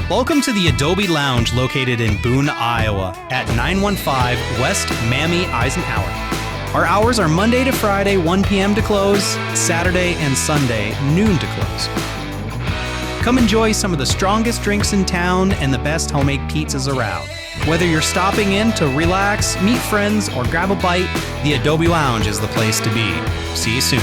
Welcome to the Adobe Lounge located in Boone, Iowa at 915 West Mammy Eisenhower. Our hours are Monday to Friday, 1 p.m. to close, Saturday and Sunday, noon to close. Come enjoy some of the strongest drinks in town and the best homemade pizzas around. Whether you're stopping in to relax, meet friends, or grab a bite, the Adobe Lounge is the place to be. See you soon.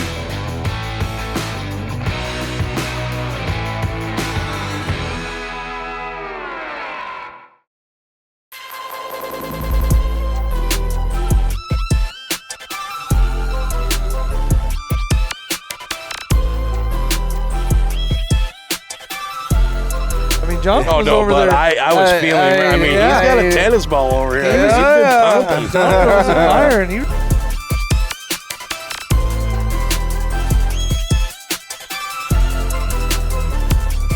John was over there. I was feeling. I mean, he's got a tennis ball over here. He's been pumping. John was admiring.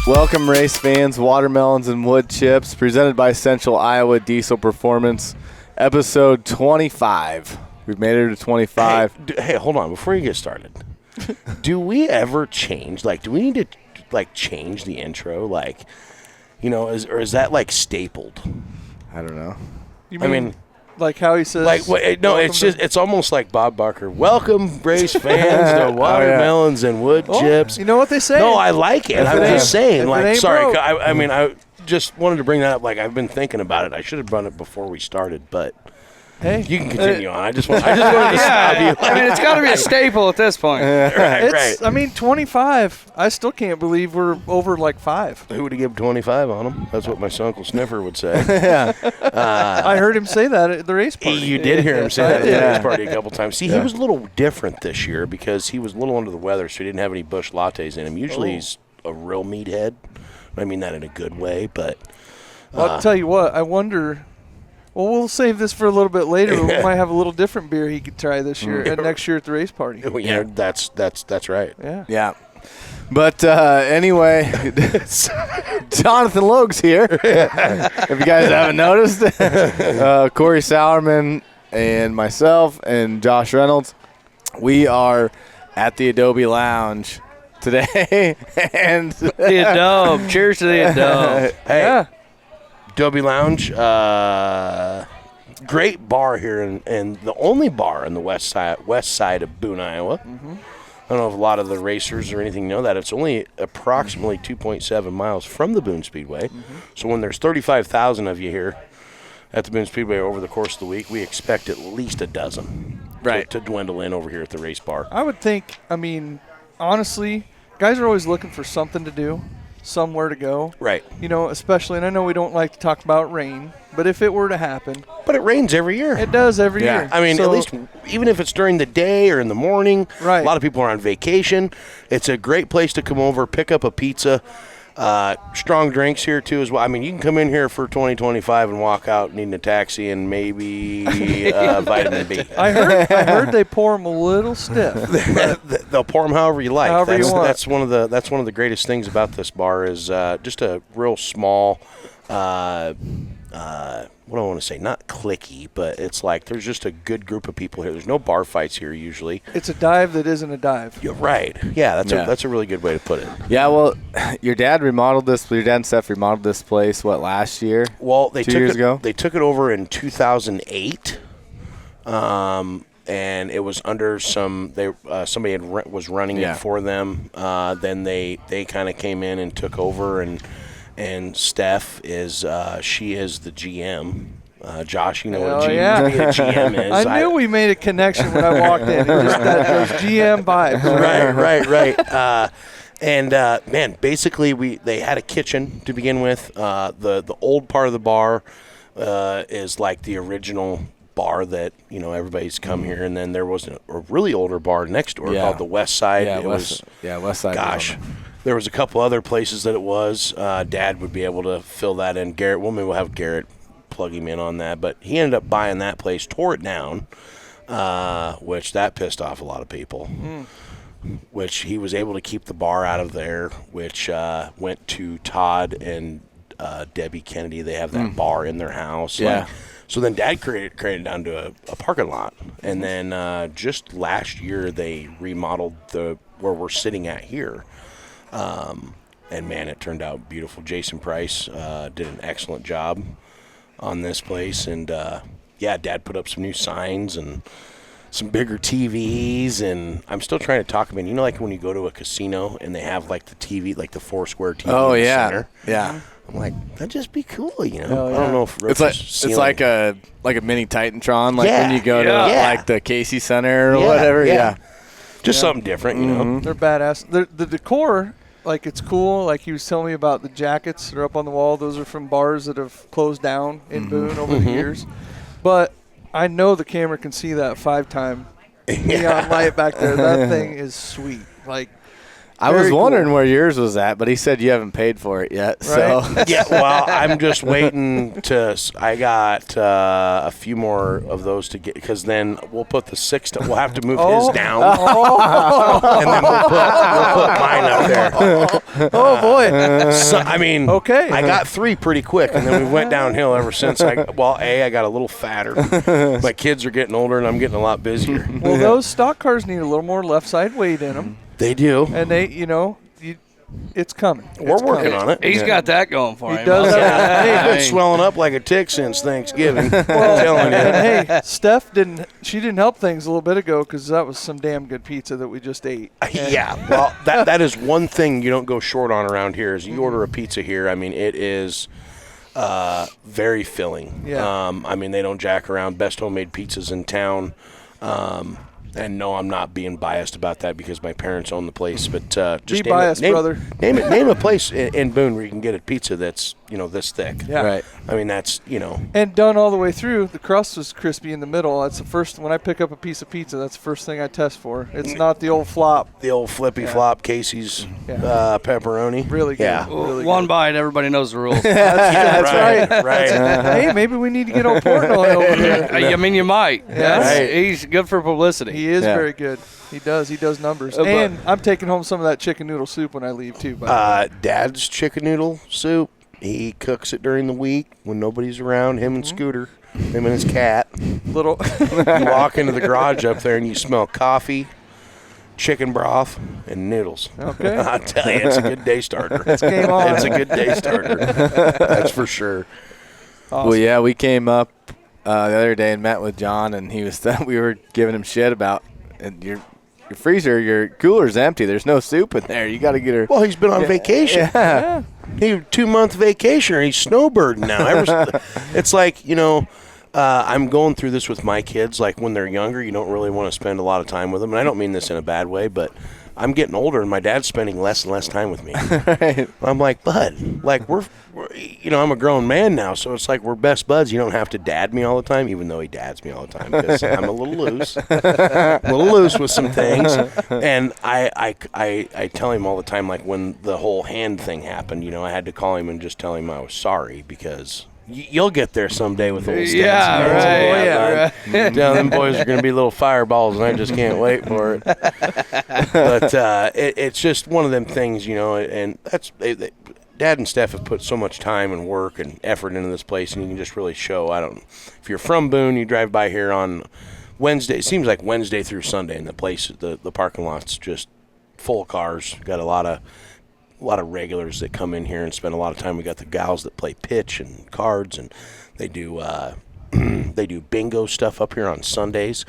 Welcome, race fans, watermelons, and wood chips. Presented by Central Iowa Diesel Performance, episode 25. We've made it to 25. Hey, hold on. Before you get started, do we ever change? Like, do we need to change the intro? Like, you know, is that like stapled? I don't know. You mean like how he says? Like, no, it's almost like Bob Barker. Welcome, race fans, to watermelons and wood chips. You know what they say? No, I like it. I'm just saying. Like, sorry. Broke. I mean, I just wanted to bring that up. Like, I've been thinking about it. I should have done it before we started, but. Hey, you can continue on. I just wanted to stop you. I mean, it's got to be a staple at this point. Right. I mean, 25. I still can't believe we're over like 5. Who would have given 25 on them? That's what my Uncle Sniffer would say. I heard him say that at the race party. You did hear him say that at the race party a couple times. See, he was a little different this year because he was a little under the weather, so he didn't have any Busch lattes in him. Usually he's a real meathead. I mean that in a good way, but. Well, I'll tell you what. I wonder. Well, we'll save this for a little bit later. We might have a little different beer he could try this year and next year at the race party. Yeah, that's right. Yeah. But anyway, Jonathan Logue's here. If you guys haven't noticed, Cory Sauerman and myself and Josh Reynolds, we are at the Adobe Lounge today. And the Adobe. Cheers to the Adobe. Hey. Yeah. Adobe Lounge, great bar here, and the only bar in the west side of Boone, Iowa. Mm-hmm. I don't know if a lot of the racers or anything know that. It's only approximately 2.7 miles from the Boone Speedway. Mm-hmm. So when there's 35,000 of you here at the Boone Speedway over the course of the week, we expect at least a dozen to dwindle in over here at the race bar. I would think, I mean, honestly, guys are always looking for something to do. Somewhere to go. Right. You know, especially, and I know we don't like to talk about rain, but if it were to happen. But it rains every year. It does every year. I mean, at least even if it's during the day or in the morning. Right. A lot of people are on vacation. It's a great place to come over, pick up a pizza. Strong drinks here, too, as well. I mean, you can come in here for 2025 and walk out needing a taxi and maybe vitamin B. I heard they pour them a little stiff. They'll pour them however you like. However you want. That's one of the greatest things about this bar is just a real small, what do I want to say? Not cliquey, but it's like there's just a good group of people here. There's no bar fights here usually. It's a dive that isn't a dive. You're right. Yeah, that's a really good way to put it. Yeah, well, your dad and Steph remodeled this place, last year? Well, 2 years ago? They took it over in 2008. And it was under somebody was running it for them. Then they kind of came in and took over, and Steph is she is the GM. Josh, you know what a GM is. I knew we made a connection when I walked in. It just those GM vibes. Right. And man, basically they had a kitchen to begin with. The old part of the bar is like the original bar that everybody's come here, and then there was a really older bar next door called the Westside. Westside. Gosh, there was a couple other places that it was. Dad would be able to fill that in. Garrett, maybe we'll have Garrett plug him in on that, but he ended up buying that place, tore it down, which that pissed off a lot of people. Which he was able to keep the bar out of there, which went to Todd and Debbie Kennedy. They have that bar in their house. Yeah. So then Dad created down to a parking lot, and then just last year they remodeled where we're sitting at here. man, it turned out beautiful. Jason Price did an excellent job on this place, and Dad put up some new signs and some bigger TVs, and I'm still trying to talk about, like when you go to a casino and they have like the TV, like the 4-square TV in the center. Yeah. I'm like, that'd just be cool, Oh, I don't know if It's like a mini Titantron, like when you go to like the Casey Center or whatever. Yeah. Just something different, They're badass. The decor, like, it's cool. Like he was telling me about the jackets that are up on the wall. Those are from bars that have closed down in Boone over the years. But I know the camera can see that 5-time neon light back there. That thing is sweet. Like, I was very wondering cool. where yours was at, but he said you haven't paid for it yet. So Yeah, well, I'm just waiting I got a few more of those to get, because then we'll put the 6. We'll have to move his down, and then we'll put mine up there. Oh boy. So, I mean, Okay. I got 3 pretty quick, and then we went downhill ever since. I got a little fatter. My kids are getting older, and I'm getting a lot busier. Well, those stock cars need a little more left side weight in them, They do. and they, it's coming. We're working on it. He's got that going for him. He does. I've been Hey, swelling up like a tick since Thanksgiving. I'm Well, telling you. and hey, Steph didn't help things a little bit ago because that was some damn good pizza that we just ate. Yeah, well, that is one thing you don't go short on around here is you order a pizza here. I mean, it is very filling. Yeah. I mean, they don't jack around. Best homemade pizzas in town. And no, I'm not being biased about that because my parents own the place. But just Be biased, brother. Name a place in Boone where you can get a pizza that's this thick. Yeah. right. I mean, that's And done all the way through. The crust was crispy in the middle. That's the first. When I pick up a piece of pizza, that's the first thing I test for. It's not the old flop. the old flippy flop Casey's pepperoni. Really good. Yeah. Really one good. bite, everybody knows the rules. That's right. Right. Hey, maybe we need to get old Portnoy over here. I mean, you might. That's- Right. He's good for publicity. He is Yeah. very good. He does. He does numbers. But- And I'm taking home some of that chicken noodle soup when I leave too. By the way. Dad's chicken noodle soup. He cooks it during the week when nobody's around. Him and Scooter, him and his cat. Little. You walk into the garage up there and you smell coffee, chicken broth, and noodles. Okay. I tell you, it's a good day starter. It's game on. It's a good day starter. That's for sure. Awesome. Well, yeah, we came up the other day and met with John, and he was we were giving him shit about your freezer, your cooler's empty. There's no soup in there. You got to get her. Well, he's been on vacation. Yeah. He 2-month vacation. He's snowbirding now. It's like, I'm going through this with my kids. Like when they're younger, you don't really want to spend a lot of time with them. And I don't mean this in a bad way, but I'm getting older and my dad's spending less and less time with me. Right. I'm like, bud, like we're I'm a grown man now, so it's like we're best buds. You don't have to dad me all the time, even though he dads me all the time because I'm a little loose with some things. And I tell him all the time, like when the whole hand thing happened, I had to call him and just tell him I was sorry because you'll get there someday with old stats. Yeah, and right. hands. Yeah, right. Yeah, them boys are going to be little fireballs, and I just can't wait for it. But it's just one of them things, and that's Dad and Steph have put so much time and work and effort into this place, and you can just really show. If you're from Boone, you drive by here on Wednesday. It seems like Wednesday through Sunday, and the parking lot's just full of cars. Got a lot of regulars that come in here and spend a lot of time. We got the gals that play pitch and cards, and they do they do bingo stuff up here on Sundays.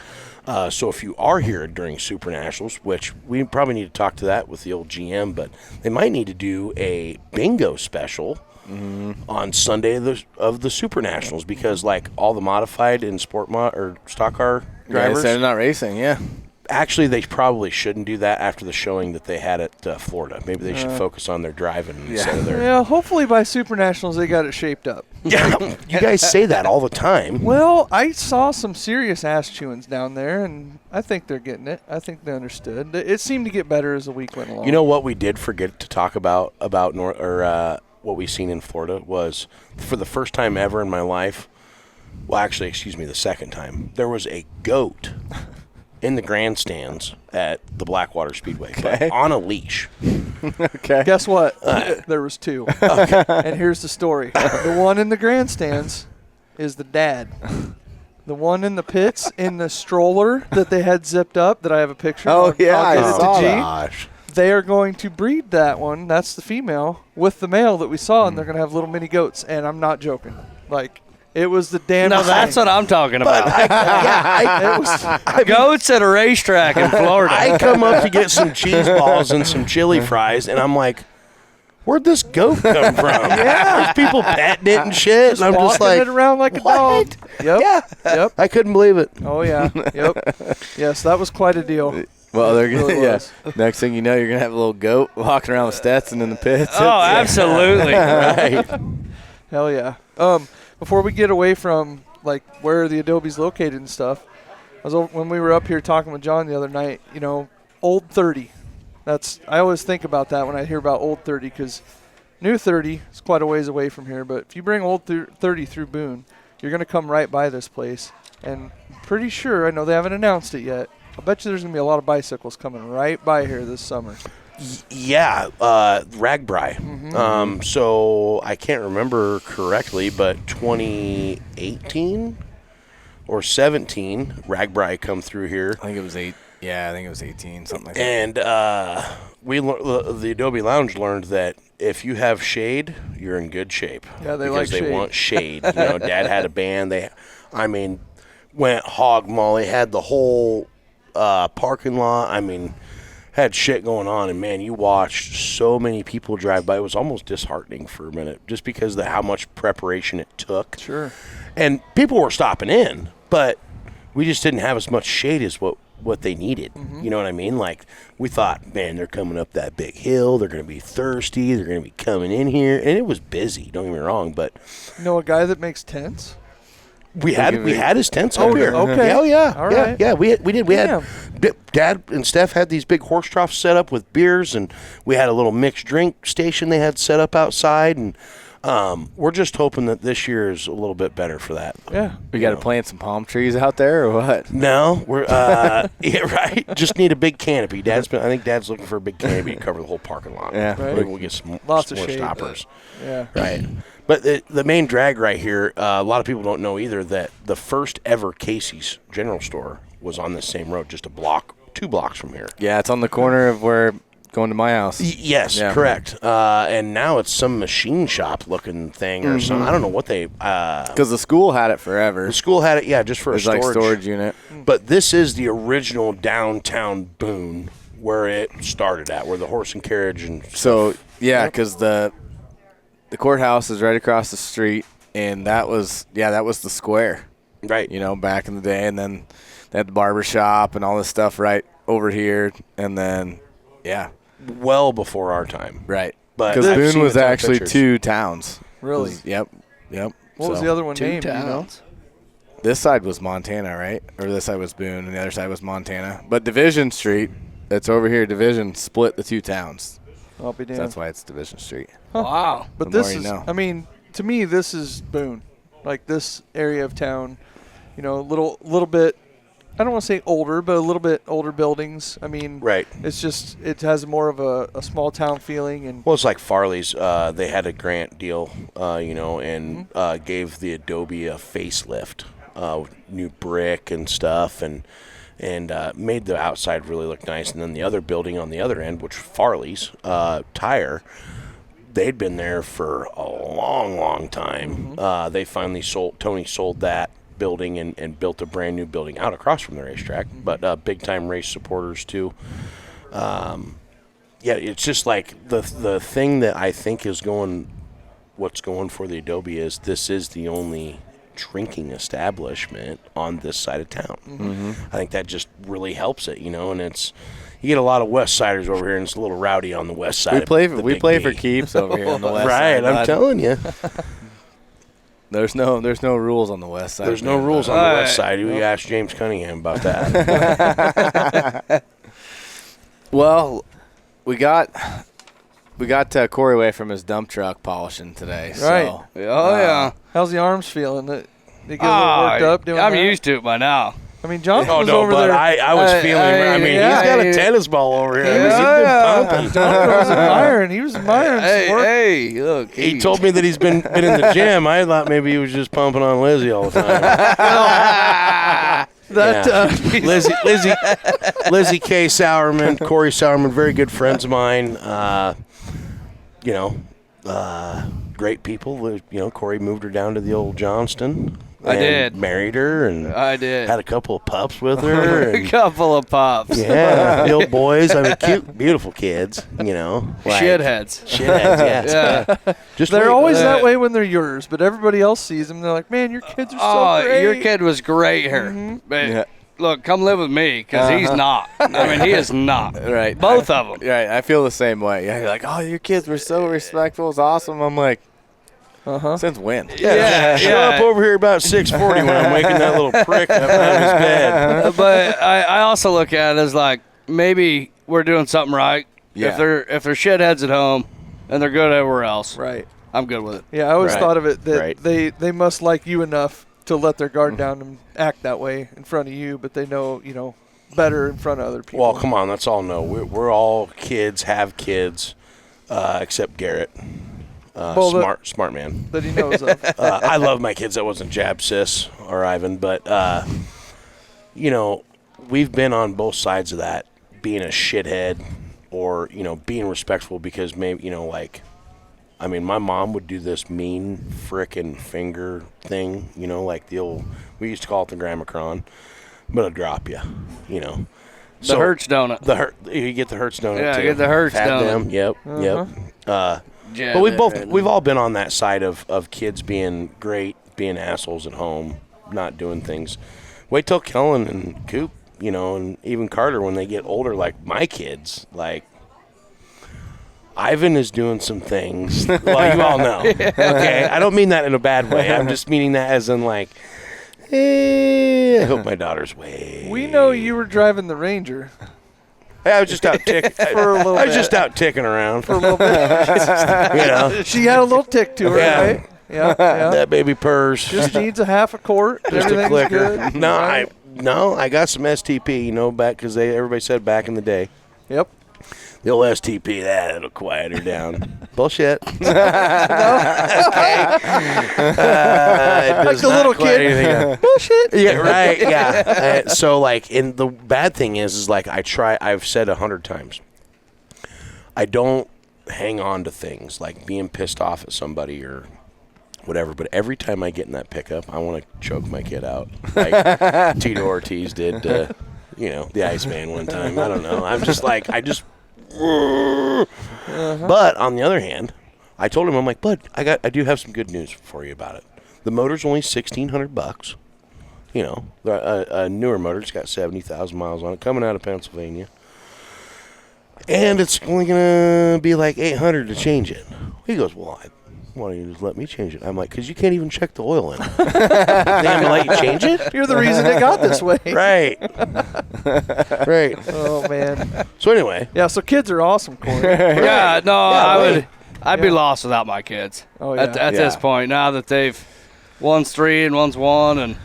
So if you are here during Super Nationals, which we probably need to talk to that with the old GM, but they might need to do a bingo special on Sunday of the Super Nationals because like all the modified and or stock car drivers, they're not racing. Yeah. actually, they probably shouldn't do that after the showing that they had at Florida. Maybe they should focus on their driving instead of their. Yeah, hopefully by Super Nationals they got it shaped up. Yeah, you guys say that all the time. Well, I saw some serious ass chewings down there, and I think they're getting it. I think they understood. It seemed to get better as the week went along. You know what we did forget to talk about what we seen in Florida was for the first time ever in my life. Well, actually, excuse me, the second time there was a goat in the grandstands at the Blackwater Speedway, but on a leash. Okay. Guess what? There was two. And here's the story. The one in the grandstands is the dad. The one in the pits in the stroller that they had zipped up that I have a picture Oh, of. yeah, I'll get I it saw to G. that. Gosh. they are going to breed that one. That's the female with the male that we saw, and they're going to have little mini goats. And I'm not joking. Like, it was the damn. No, that's what I'm talking about. Goats at a racetrack in Florida. I come up to get some cheese balls and some chili fries, and I'm like, where'd this goat come from? There's people petting it and shit. And I'm just walking like, it around like a dog. Yep. yeah. Yep. I couldn't believe it. Oh yeah. Yep. Yes, that was quite a deal. Well, they're gonna. really Yeah. was. Next thing you know, you're gonna have a little goat walking around with Stetson in the pits. Oh, absolutely. Right. Hell yeah. Before we get away from like where the Adobe's located and stuff, when we were up here talking with John the other night, you know, Old 30. I always think about that when I hear about Old 30 because New 30 is quite a ways away from here. But if you bring Old 30 through Boone, you're going to come right by this place. And I'm pretty sure, I know they haven't announced it yet, I bet you there's going to be a lot of bicycles coming right by here this summer. Yeah, Ragbri. So I can't remember correctly, but 2018 or 17, Ragbri come through here. I think it was 8. Yeah, I think it was 18, something like that. And the Adobe Lounge learned that if you have shade, you're in good shape. Yeah, they because like they shade. want shade. You know, Dad had a band. Went hog molly, had the whole parking lot. Had shit going on, and man, you watched so many people drive by. It was almost disheartening for a minute, just because of how much preparation it took. Sure. And people were stopping in, but we just didn't have as much shade as what they needed. You know what I mean? Like, we thought, man, they're coming up that big hill. They're going to be thirsty. They're going to be coming in here. And it was busy, don't get me wrong, but You know a guy that makes tents? we had his tents up here. okay. Oh, yeah. All right. Yeah, we did. We Damn. had Dad and Steph had these big horse troughs set up with beers, and we had a little mixed drink station they had set up outside, and we're just hoping that this year is a little bit better for that. Yeah. We got to plant some palm trees out there, or what? No, we're yeah, right. Just need a big canopy. I think Dad's looking for a big canopy to cover the whole parking lot. Yeah. Right. Maybe we'll get some Lots of more shade, stoppers. Yeah. Right. But the main drag right here, a lot of people don't know either that the first ever Casey's General Store was on this same road, just 2 blocks from here. Yeah, it's on the corner of where going to my house. Yes, Yeah. correct. And now it's some machine shop looking thing or something. I don't know what they. Because the school had it forever. The school had it, yeah, just for It's a like storage unit. But this is the original downtown Boone where it started at, where the horse and carriage and So, yeah, because the courthouse is right across the street, and that was the square, right. you know, back in the day. And then they had the barber shop and all this stuff right over here. And then, yeah, Well before our time. right. But Because I've Boone seen was the top actually pictures. 2 towns. Really? Yep. What was So, the other one 2 named? do you know? towns. This side was Montana, right? Or this side was Boone, and the other side was Montana. But Division Street, that's over here, Division split the 2 towns. I'll be So damned. that's why it's Division Street. Wow. But The this more you is, know. I mean, to me, this is Boone. Like this area of town, you know, little bit, I don't want to say older, but a little bit older buildings. I mean, Right. it's just, it has more of a small town feeling. And Well, it's like Farley's. They had a grant deal, you know, and gave the Adobe a facelift, new brick and stuff, and made the outside really look nice. And then the other building on the other end, which Farley's Tire, they'd been there for a long, long time. They finally Tony sold that building and built a brand new building out across from the racetrack, but big time race supporters too. Yeah, it's just like the thing that I think is what's going for the Adobe is this is the only drinking establishment on this side of town. I think that just really helps it, you know, and you get a lot of West Siders over here, and it's a little rowdy on the west side. We play of the we Big play D. for keeps over here on the west Right, side. I'm bud. telling you. There's no rules on the west side. There's no man. rules on the Right. west side. We asked James Cunningham about that. Well, we got Cory away from his dump truck polishing today. Right. So, Oh, yeah. how's the arms feeling? They get a little worked up doing I'm that? used to it by now. I mean, Jonathan Oh was no, over but there. I was feeling. I mean, yeah, he's got a he- tennis ball over here. I mean, Yeah. he's been pumping. Jonathan was admiring. He was admiring some work. Hey, look. He told me that he's been in the gym. I thought maybe he was just pumping on Lizzie all the time. Lizzie K. Sauerman, Cory Sauerman, very good friends of mine. Great people. Cory moved her down to the old Johnston. I did. Married her, and I did. had a couple of pups with her. A couple of pups. Yeah, the old boys. I mean, cute, beautiful kids. Shitheads. Yes. Yeah. Just They're wait. always that way when they're yours, but everybody else sees them. And they're like, man, your kids are so great. Your kid was great here. But look, come live with me because he's not. I mean, he is not. Right. Both of them. Right. I feel the same way. Yeah, you're like, oh, your kids were so respectful. It's awesome. I'm like, since when? Show up over here about 6:40 when I'm waking that little prick up out of his bed. But I also look at it as like maybe we're doing something right. Yeah. If they're shitheads at home and they're good everywhere else, Right. I'm good with it. Yeah, I always Right. thought of it that Right. they must like you enough to let their guard down and act that way in front of you, but they know, better in front of other people. Well, come on, that's all no. We're all kids, have kids, except Garrett. Smart man. that he knows of. I love my kids. That wasn't jab, sis, or Ivan, but we've been on both sides of that, being a shithead or being respectful because maybe my mom would do this mean frickin' finger thing, like the old, we used to call it the Grammacron, but it'll drop you, The Hertz donut. You get the Hertz donut Yeah, too. I get the Hertz Had donut. them. Yep. Yeah, But we've all been on that side of kids being great, being assholes at home, not doing things. Wait till Kellen and Coop, and even Carter when they get older, like my kids, like Ivan is doing some things. Well, you all know. Okay, I don't mean that in a bad way. I'm just meaning that as in like, I hope my daughter's way. We know you were driving the Ranger I was just out ticking for a little bit. I was just out ticking around. For a little bit. She had a little tick to her, Yeah. right? Yeah. That baby purs. Just needs a half a quart. Just a Everything's clicker. good. No, right? I got some STP, back because everybody said back in the day. Yep. The old STP, it'll quiet her down. Bullshit. Like the little kid. Bullshit. Yeah, right. Yeah. So, and the bad thing is I've said 100 times, I don't hang on to things like being pissed off at somebody or whatever. But every time I get in that pickup, I want to choke my kid out, like Tito Ortiz did, the Iceman one time. I don't know. I'm just like, But on the other hand, I told him, I'm like, bud, I do have some good news for you about it. The motor's only $1,600. A newer motor. It's got 70,000 miles on it, coming out of Pennsylvania, and it's only gonna be like $800 to change it. He goes, well, why don't you just let me change it? I'm like, because you can't even check the oil in it. They have to let you change it? You're the reason it got this way. Right. Right. Oh, man. So anyway. Yeah, so kids are awesome, Cory. Yeah, no, I'd be Yeah. lost without my kids. Oh, yeah. At this point, now that one's 3 and one's 1, and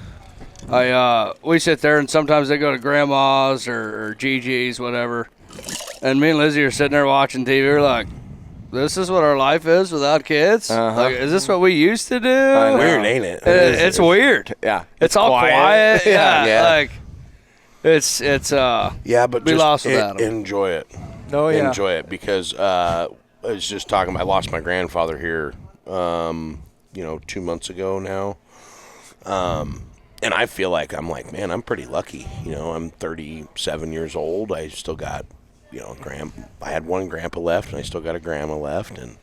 we sit there and sometimes they go to grandma's or Gigi's, whatever, and me and Lizzie are sitting there watching TV. We're like, this is what our life is without kids? Like, is this what we used to do? Weird, ain't it? It's weird. Yeah. It's all quiet. Yeah. Like, it's yeah, but be just lost without 'em. enjoy it. Oh, yeah. Enjoy it because I was just talking. I lost my grandfather here, 2 months ago now, and I feel like man, I'm pretty lucky. I'm 37 years old. I still got, I had one grandpa left, and I still got a grandma left, and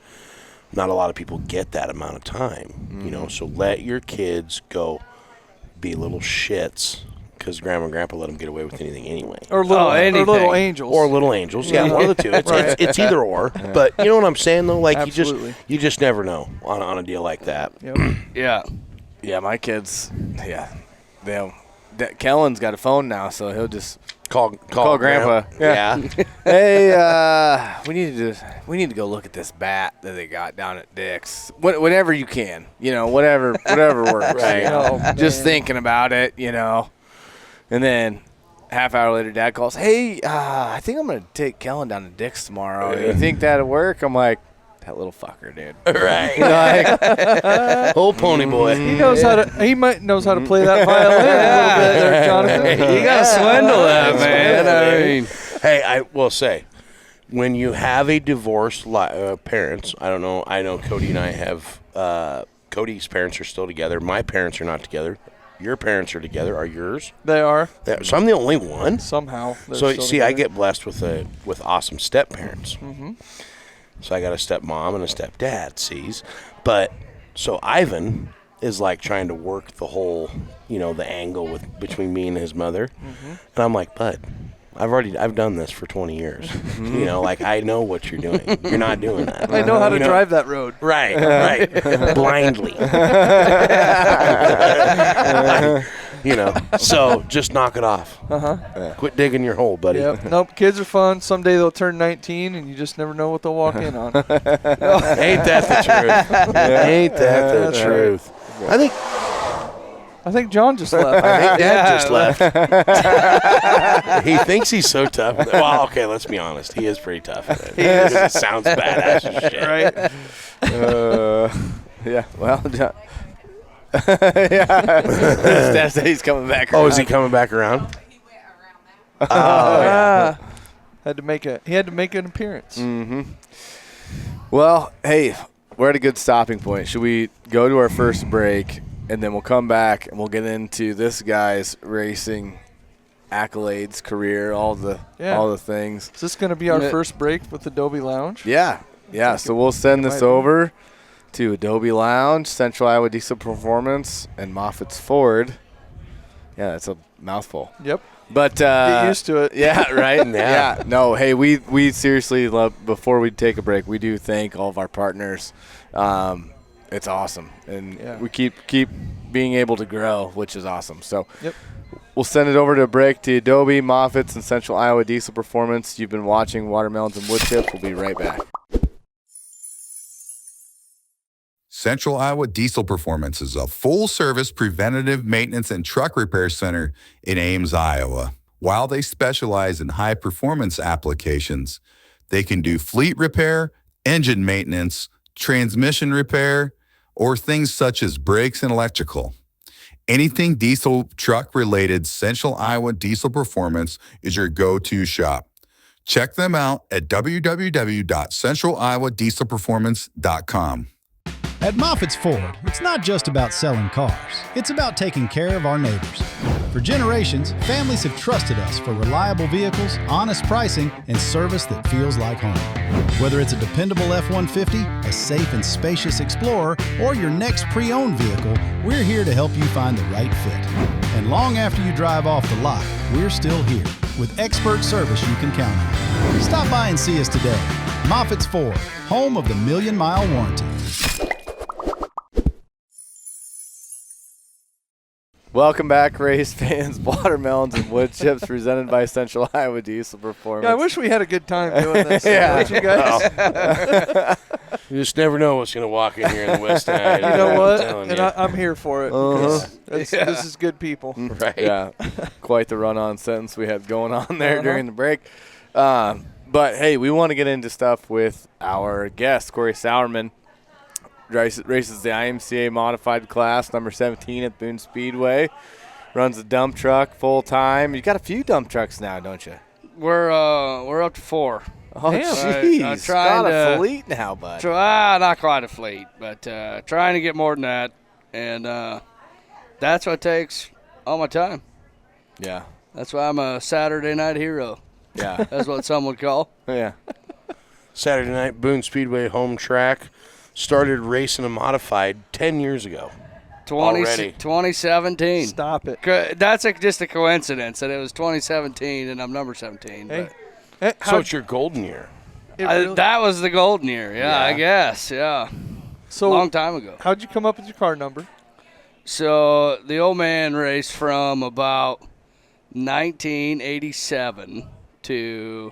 not a lot of people get that amount of time. So let your kids go be little shits. Because grandma and grandpa let them get away with anything anyway. Or little anything. angels. Or little angels. Yeah, one of the two. It's either or. But you know what I'm saying, though? Like, Absolutely. you just never know on a deal like that. Yep. yeah. Yeah, my kids, Kellen's got a phone now, so he'll just Call grandpa. Yeah. Hey, we need to go look at this bat that they got down at Dick's. Whenever you can, whatever works. Right. Oh, Just man. thinking about it, And then half hour later, Dad calls, hey, I think I'm going to take Kellen down to Dick's tomorrow. You think that'll work? I'm like, that little fucker, dude. Right. Like, Old pony boy. He knows how to. He might knows how to play that violin a little bit there, Jonathan. You gotta swindle that, man. I mean, Hey, I will say, when you have a divorced parents, I don't know. I know Cody and I have. Cody's parents are still together. My parents are not together. Your parents are together. Are yours? They are So I'm the only one. somehow. So see, I get blessed with awesome step parents. Mm-hmm. So I got a stepmom and a stepdad. Sees, but so Ivan is like trying to work the whole, the angle between me and his mother, and I'm like, bud, I've done this for 20 years. Like I know what you're doing. You're not doing that. I know how to drive that road. Right. Blindly. So just knock it off. Quit digging your hole, buddy. Yep. Nope. Kids are fun. Someday they'll turn 19, and you just never know what they'll walk in on. Ain't that the truth? Ain't that the truth? I think John just left. I think Dad just left. He thinks he's so tough. Well, okay, let's be honest. He is pretty tough. He sounds badass as shit. Right? yeah. Well, John. Yeah. Dad said he's coming back around. Oh, is he coming back around? Had to make an appearance. Mm-hmm. Well, hey, we're at a good stopping point. Should we go to our first break, and then we'll come back and we'll get into this guy's racing accolades, career, all the things. Is this going to be our first break with Adobe Lounge? Yeah. So we'll send this over to Adobe Lounge, Central Iowa Diesel Performance, and Moffitt's Ford. Yeah, that's a mouthful. Yep. But get used to it. Yeah, right. Yeah. No, hey, we seriously love. Before we take a break, we do thank all of our partners. It's awesome, and we keep being able to grow, which is awesome. So, we'll send it over to a break to Adobe, Moffitt's, and Central Iowa Diesel Performance. You've been watching Watermelons and Woodchips. We'll be right back. Central Iowa Diesel Performance is a full-service preventative maintenance and truck repair center in Ames, Iowa. While they specialize in high-performance applications, they can do fleet repair, engine maintenance, transmission repair, or things such as brakes and electrical. Anything diesel truck related, Central Iowa Diesel Performance is your go-to shop. Check them out at www.centraliowadieselperformance.com. At Moffitt's Ford, it's not just about selling cars. It's about taking care of our neighbors. For generations, families have trusted us for reliable vehicles, honest pricing, and service that feels like home. Whether it's a dependable F-150, a safe and spacious Explorer, or your next pre-owned vehicle, we're here to help you find the right fit. And long after you drive off the lot, we're still here with expert service you can count on. Stop by and see us today. Moffitt's Ford, home of the million-mile warranty. Welcome back, race fans. Watermelons and Woodchips presented by Central Iowa Diesel Performance. Yeah, I wish we had a good time doing this. Yeah. Don't you guys? You just never know what's going to walk in here in the West Side. You know what? I'm telling And you. I'm here for it because this is good people. Right. Yeah, quite the run-on sentence we had going on there during the break. But, hey, we want to get into stuff with our guest, Cory Sauerman. Races the IMCA Modified class, number 17 at Boone Speedway. Runs a dump truck full-time. You got a few dump trucks now, don't you? we're up to 4. Oh, Damn. jeez. I'm trying got a to- fleet now, bud. Not quite a fleet, but trying to get more than that. And that's what takes all my time. Yeah. That's why I'm a Saturday night hero. Yeah. That's what some would call. Yeah. Saturday night, Boone Speedway home track. Started racing a modified 10 years ago. 2017. Stop it. That's just a coincidence that it was 2017 and I'm number 17. Hey, but So it's your golden year. that was the golden year. Yeah, I guess. Yeah. So Long time ago. how'd you come up with your car number? So the old man raced from about 1987 to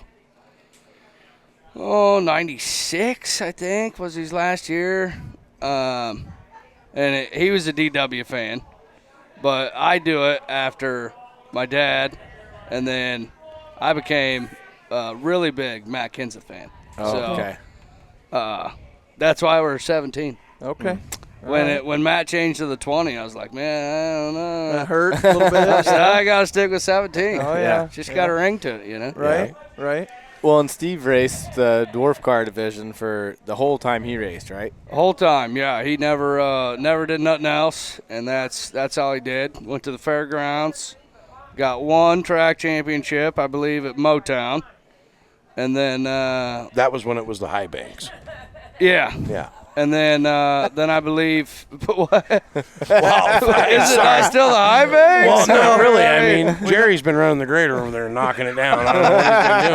96, I think, was his last year. And he was a DW fan. But I do it after my dad, and then I became a really big Matt Kenseth fan. Oh, So, okay. That's why we're 17. Okay. When Matt changed to the 20, I was like, man, I don't know. That hurt a little bit. I said, I got to stick with 17. Oh, yeah. Just got a ring to it, you know? Right. Well, and Steve raced the dwarf car division for the whole time he raced, right? The whole time, yeah. He never did nothing else, and that's all he did. Went to the fairgrounds, got one track championship, I believe, at Motown, and then That was when it was the high banks. yeah. Yeah. And then I believe, what? Well, Is it not still the high Well, banks? not really. I mean, Jerry's been running the grader over there and knocking it down. I don't know what he's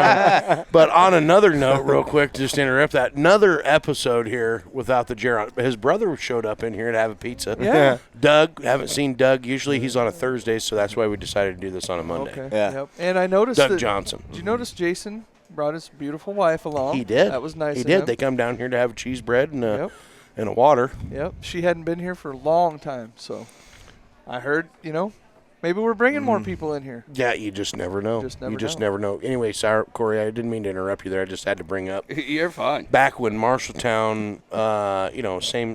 been doing. But on another note, real quick, just to interrupt that, another episode here without the Jerry. His brother showed up in here to have a pizza. Yeah. Doug, haven't seen Doug. Usually he's on a Thursday, so that's why we decided to do this on a Monday. Okay. Yeah. Yep. And I noticed Doug that, Johnson. Did you notice Jason brought his beautiful wife along? He did. That was nice. He of did. him. They come down here to have cheese bread and Yep. and a water. Yep. She hadn't been here for a long time, so I heard, maybe we're bringing more people in here. Yeah, you just never know. You just never know. know. Anyway, Cory, I didn't mean to interrupt you there. I just had to bring up You're fine. back when Marshalltown,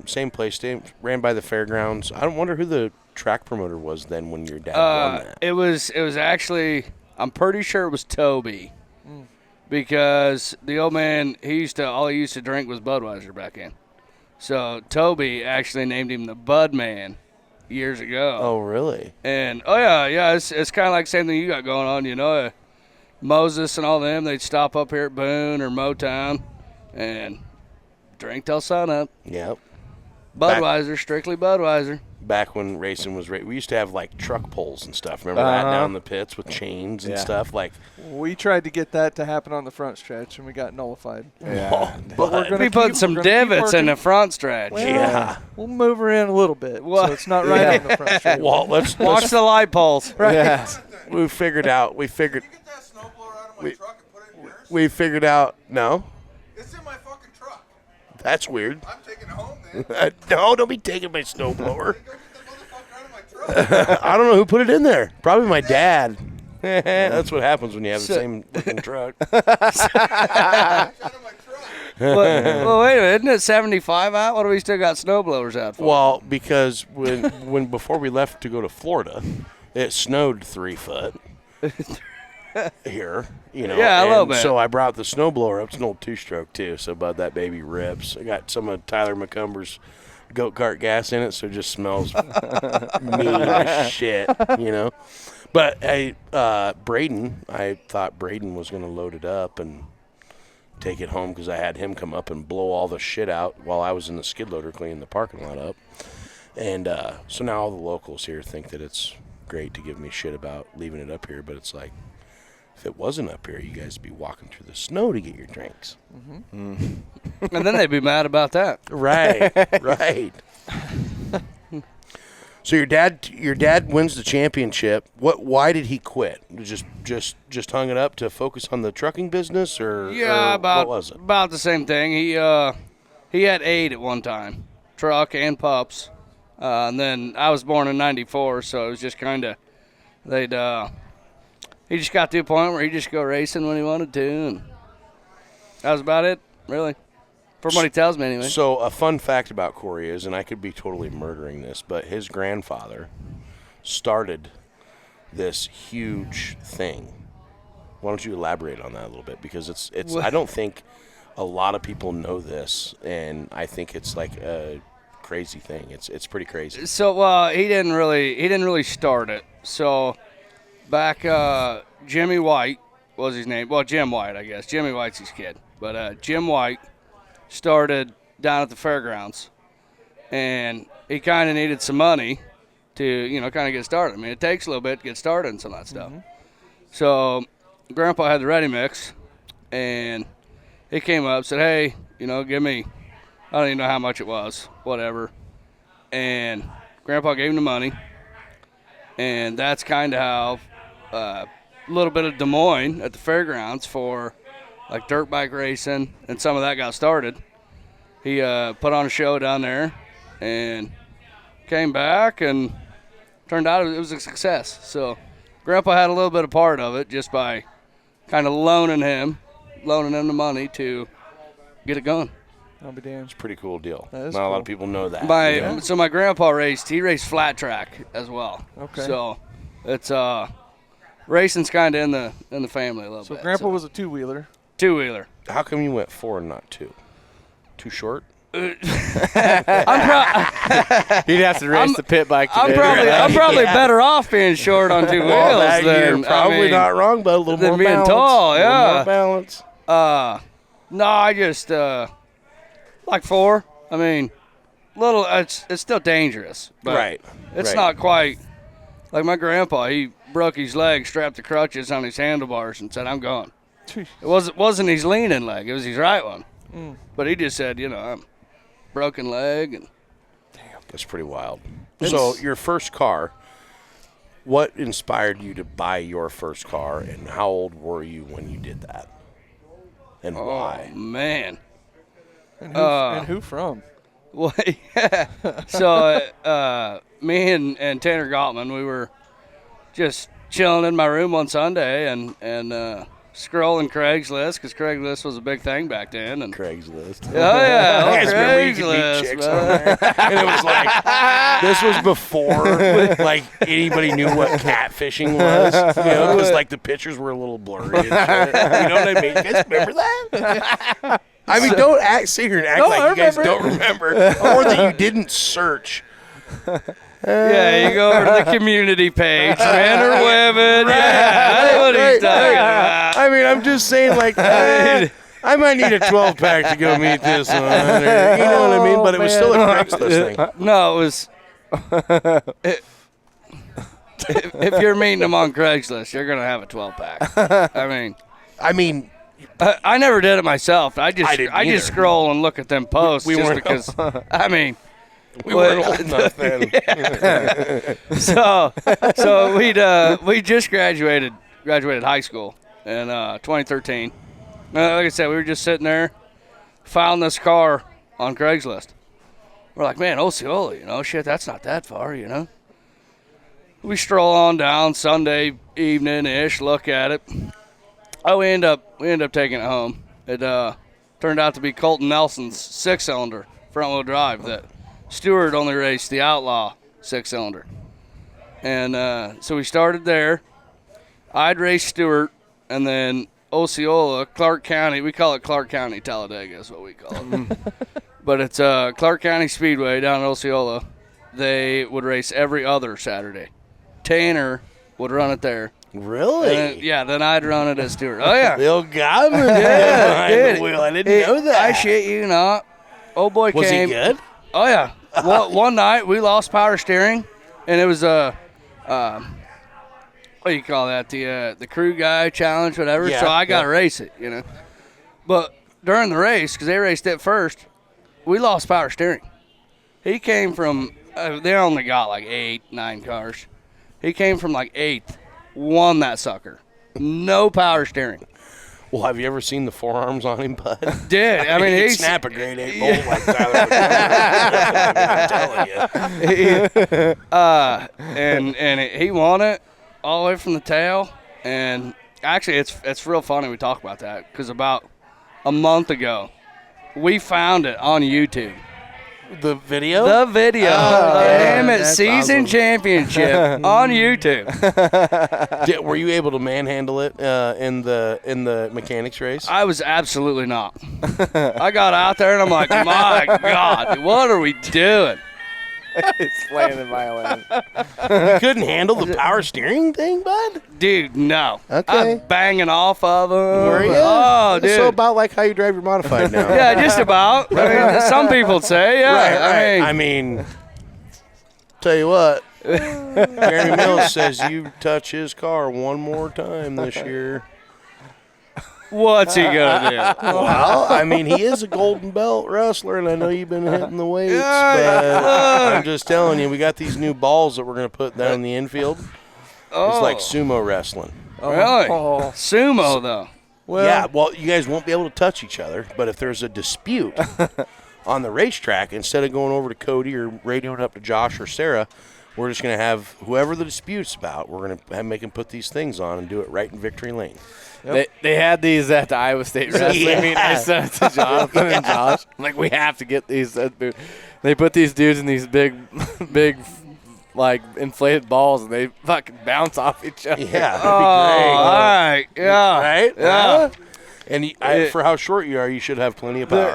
same place, ran by the fairgrounds. I don't wonder who the track promoter was then when your dad won that. It was actually, I'm pretty sure it was Toby. Because the old man, all he used to drink was Budweiser back in. So Toby actually named him the Bud Man years ago. Oh, really? And it's kind of like the same thing you got going on, Moses and all them, they'd stop up here at Boone or Motown and drink till sun up. Yep. Budweiser, strictly Budweiser. Back when racing was we used to have like truck poles and stuff. Remember that down in the pits with chains and stuff like. We tried to get that to happen on the front stretch, and we got nullified. Yeah. But we're We put some divots in the front stretch. Well, Yeah. We'll move her in a little bit, so it's not right on the front stretch. Well, let's Watch the light poles. Right. Yeah. we figured out. Can you get that snowblower out of my truck and put it in yours? We figured out. No, It's in my fucking truck. that's weird. I'm taking it home then. No, don't be taking my snowblower. Go get that motherfucker out of my truck. I don't know who put it in there. Probably my dad. That's what happens when you have the same looking truck. It's out of my truck. Well, wait a minute. Isn't it 75 out? What do we still got snowblowers out for? Well, because when before we left to go to Florida, it snowed 3 foot here, Yeah, a little bit. So I brought the snowblower up. It's an old 2-stroke too. So about that baby rips. I got some of Tyler McCumber's goat cart gas in it, so it just smells mean as shit, But Braden, I thought Braden was going to load it up and take it home because I had him come up and blow all the shit out while I was in the skid loader cleaning the parking lot up. And so now all the locals here think that it's great to give me shit about leaving it up here, but it's like, if it wasn't up here, you guys would be walking through the snow to get your drinks. And then they'd be mad about that. Right, right. So your dad wins the championship. Why did he quit? Just hung it up to focus on the trucking business, or about what was it? About the same thing. He had 8 at one time, truck and pups, and then I was born in '94, so it was just kind of he just got to a point where he just go racing when he wanted to, and that was about it, really. From what he tells me, anyway. So a fun fact about Cory is, and I could be totally murdering this, but his grandfather started this huge thing. Why don't you elaborate on that a little bit? Because it's I don't think a lot of people know this, and I think it's like a crazy thing. It's pretty crazy. So he didn't really start it. So back Jimmy White was his name. Well, Jim White, I guess. Jimmy White's his kid. But Jim White started down at the fairgrounds, and he kind of needed some money to, kind of get started. I mean, it takes a little bit to get started and some of that stuff. So Grandpa had the ready mix, and he came up, said, hey, give me, I don't even know how much it was, whatever. And Grandpa gave him the money, and that's kind of how a little bit of Des Moines at the fairgrounds for like dirt bike racing, and some of that got started. He put on a show down there and came back, and turned out it was a success. So Grandpa had a little bit of part of it just by kind of loaning him the money to get it going. I'll be damned. It's a pretty cool deal. That is Not a lot cool. of people know that. So my grandpa raced flat track as well. Okay. So it's racing's kind of in the family a little bit. So Grandpa was a two-wheeler. Two-wheeler. How come you went 4 and not 2? Too short? He'd have to race the pit bike today. I'm probably better off being short on two wheels You're than probably not wrong, but a little than more being balance. tall. A little Yeah. more balance. No, I just like 4. I mean, little. It's still dangerous, but Right. it's Right. not quite like my grandpa. He broke his leg, strapped the crutches on his handlebars, and said, "I'm gone." It wasn't his leaning leg; it was his right one. But he just said, I'm broken leg, and That's pretty wild. So your first car, what inspired you to buy your first car, and how old were you when you did that? And why? oh man. And who from? Well, yeah. So me and Tanner Gottman, we were just chilling in my room one Sunday and scrolling Craigslist, because Craigslist was a big thing back then. And Craigslist. oh yeah, You guys remember you could meet Craigslist, chicks man. on there? And it was like, this was before like anybody knew what catfishing was. It was like the pictures were a little blurry and shit. You know what I mean? You guys remember that? I mean, don't sit here and act like you guys don't remember, or that you didn't search. Yeah, you go over to the community page, men or women. Yeah, that's what he's talking about. I mean, I'm just saying, like, I might need a 12-pack to go meet this one. Or, you know what I mean? But it was still a Craigslist thing. No, it was. If you're meeting them on Craigslist, you're gonna have a 12-pack. I mean, I never did it myself. I just didn't either. scroll and look at them posts We just weren't- because. We weren't old enough then. So we just graduated high school in 2013. Like I said, we were just sitting there, found this car on Craigslist. We're like, man, Osceola, shit, that's not that far, We stroll on down Sunday evening-ish, look at it. Oh, we end up taking it home. It turned out to be Colton Nelson's 6-cylinder front-wheel drive that Stewart only raced the Outlaw 6-cylinder. And so we started there. I'd race Stewart, and then Osceola, Clark County. We call it Clark County Talladega is what we call it. But it's Clark County Speedway down in Osceola. They would race every other Saturday. Tanner would run it there. Really? Then I'd run it at Stewart. Oh, yeah. Bill Godwin behind the wheel. I didn't know that. I shit you not. Old boy Was came. he good? Oh, yeah. One night we lost power steering, and it was what do you call that? The crew guy challenge, whatever. Yeah, so I got to race it, But during the race, because they raced it first, we lost power steering. He came from they only got like 8, 9 cars. He came from like 8th, won that sucker. No power steering. Well, have you ever seen the forearms on him, bud? Did I mean he'd he's snap a grade 8 bolt like Tyler would. I'm telling you. and he won it all the way from the tail. And actually, it's real funny we talk about that, because about a month ago, we found it on YouTube. The video? The video. Damn it, that's season awesome. championship on YouTube. Were you able to manhandle it in the mechanics race? I was absolutely not. I got out there and I'm like, my God, what are we doing? It's playing the violin. You couldn't handle the power steering thing, bud? Dude, no. Okay. I'm banging off of them. Were you? Oh, dude. So about like how you drive your modified now. Yeah, just about. I mean, some people would say, yeah. Right. I mean, tell you what, Jeremy Mills says you touch his car one more time this year. What's he gonna do? Well, I mean, he is a golden belt wrestler, and I know you've been hitting the weights, but I'm just telling you, we got these new balls that we're going to put down in the infield. It's like sumo wrestling. Really? Oh. Sumo, though. Well, you guys won't be able to touch each other, but if there's a dispute on the racetrack, instead of going over to Cody or radioing up to Josh or Sarah, we're just going to have whoever the dispute's about, we're going to make them put these things on and do it right in Victory Lane. Yep. They had these at the Iowa State wrestling meet. I sent it to Jonathan and Josh. I'm like, we have to get these. They put these dudes in these big, like, inflated balls, and they fucking bounce off each other. Yeah, that'd be great. All right. Yeah. Right? Yeah. And for how short you are, you should have plenty of power.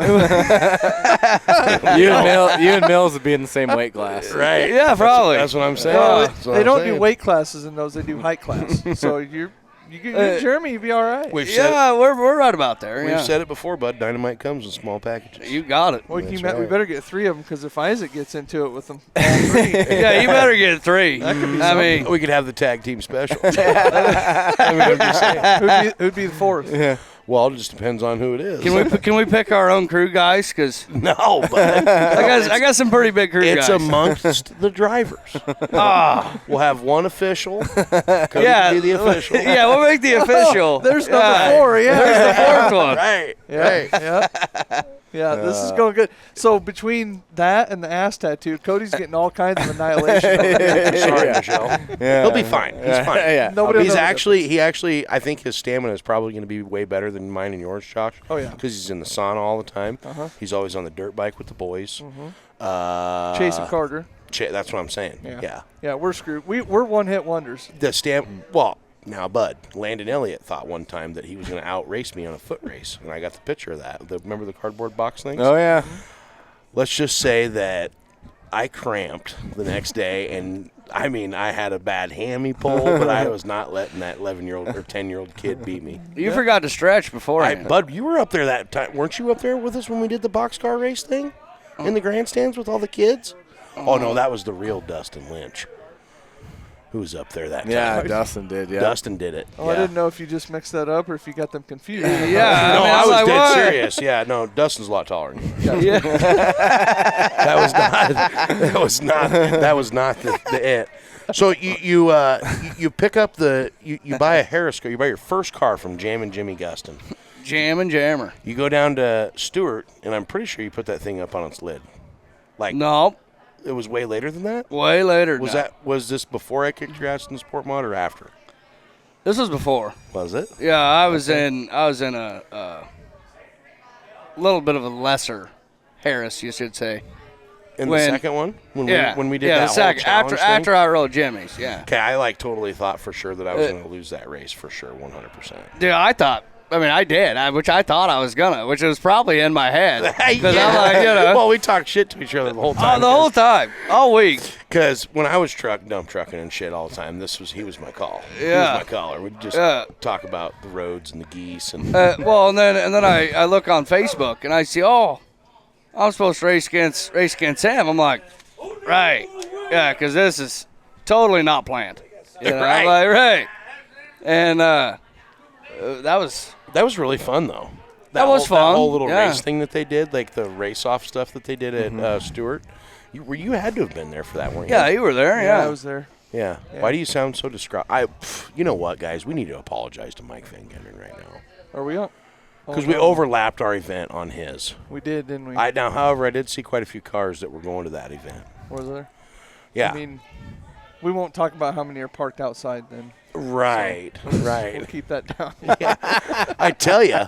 You and Mills would be in the same weight class. Right. Yeah, probably. That's what I'm saying. Well, That's what they I'm don't saying. do weight classes in those. They do height class. So you Jeremy, you'd be all right. We've said Yeah, we're right about there. We've yeah. said it before, bud. Dynamite comes in small packages. You got it. Well, That's we right. better get 3 of them because if Isaac gets into it with them all 3, Yeah, you better get 3. That could be I mean, We could have the tag team special. I mean, I'm just saying. who'd be the 4th? Well, it just depends on who it is. can we pick our own crew guys? Because No, but I got some pretty big crew it's guys. amongst the drivers. We'll have one official. Cody Yeah. can be the official. Yeah, we'll make the official. There's number 4. Yeah. There's the 4th one. Right. Yeah, yeah. Yeah, this is going good. So between that and the ass tattoo, Cody's getting all kinds of annihilation. Sorry, Michelle. Yeah. He'll be fine. He's fine. Yeah. Nobody will He's know the actually, I think his stamina is probably going to be way better than mine and yours, Josh. Oh, yeah. Because he's in the sauna all the time. Uh-huh. He's always on the dirt bike with the boys. Chasing Carter. That's what I'm saying. Yeah. Yeah, we're screwed. We're one-hit wonders. Well, now, Bud, Landon Elliott thought one time that he was going to outrace me on a foot race, and I got the picture of that. Remember the cardboard box things? Oh, yeah. Let's just say that I cramped the next day, and I mean, I had a bad hammy pull, but I was not letting that 11-year-old or 10-year-old kid beat me. You forgot to stretch beforehand. Bud, you were up there that time. Weren't you up there with us when we did the boxcar race thing in the grandstands with all the kids? Oh, no, that was the real Dustin Lynch who was up there that time. Yeah, Dustin did, yeah. Dustin did it. Oh, yeah. I didn't know if you just mixed that up or if you got them confused. Yeah, No, I mean, I was like, dead what? serious. Yeah, no, Dustin's a lot taller than you. Yeah. That was not the it. So you pick up you buy a Harris car. You buy your first car from Jammin' Jimmy Gustin. Jam and jammer. You go down to Stewart, and I'm pretty sure you put that thing up on its lid. Like No, it was way later than that. way later. Was this before I kicked your ass in the sport mod or after? This was before. Was it? Yeah, I was in a little bit of a lesser Harris, you should say. In the second one? When we did that the whole second challenge thing? after I rode Jimmy's, yeah. Okay, I totally thought for sure that I was going to lose that race for sure, 100%. Dude, I did, which I thought I was gonna, which was probably in my head. Because I'm like, Well, we talked shit to each other the whole time. the whole time, all week. Because when I was dump trucking and shit all the time, he was my call. Yeah. He was my caller. We'd just talk about the roads and the geese and. Well, and then I look on Facebook and I see, I'm supposed to race against him. I'm like, right, yeah, because this is totally not planned. Right. I'm like, right, and that was really fun though. That was fun. That whole little yeah. race thing that they did, like the race off stuff that they did at Stewart. You had to have been there for that, weren't you? Yeah, you were there. Yeah, I was there. Yeah. Why do you sound so distraught? You know what, guys? We need to apologize to Mike Van Genderen right now Are we up? because we overlapped our event on his. We did, didn't we? However, I did see quite a few cars that were going to that event. Was there? Yeah. I mean, we won't talk about how many are parked outside then. Right. We'll keep that down. I tell you,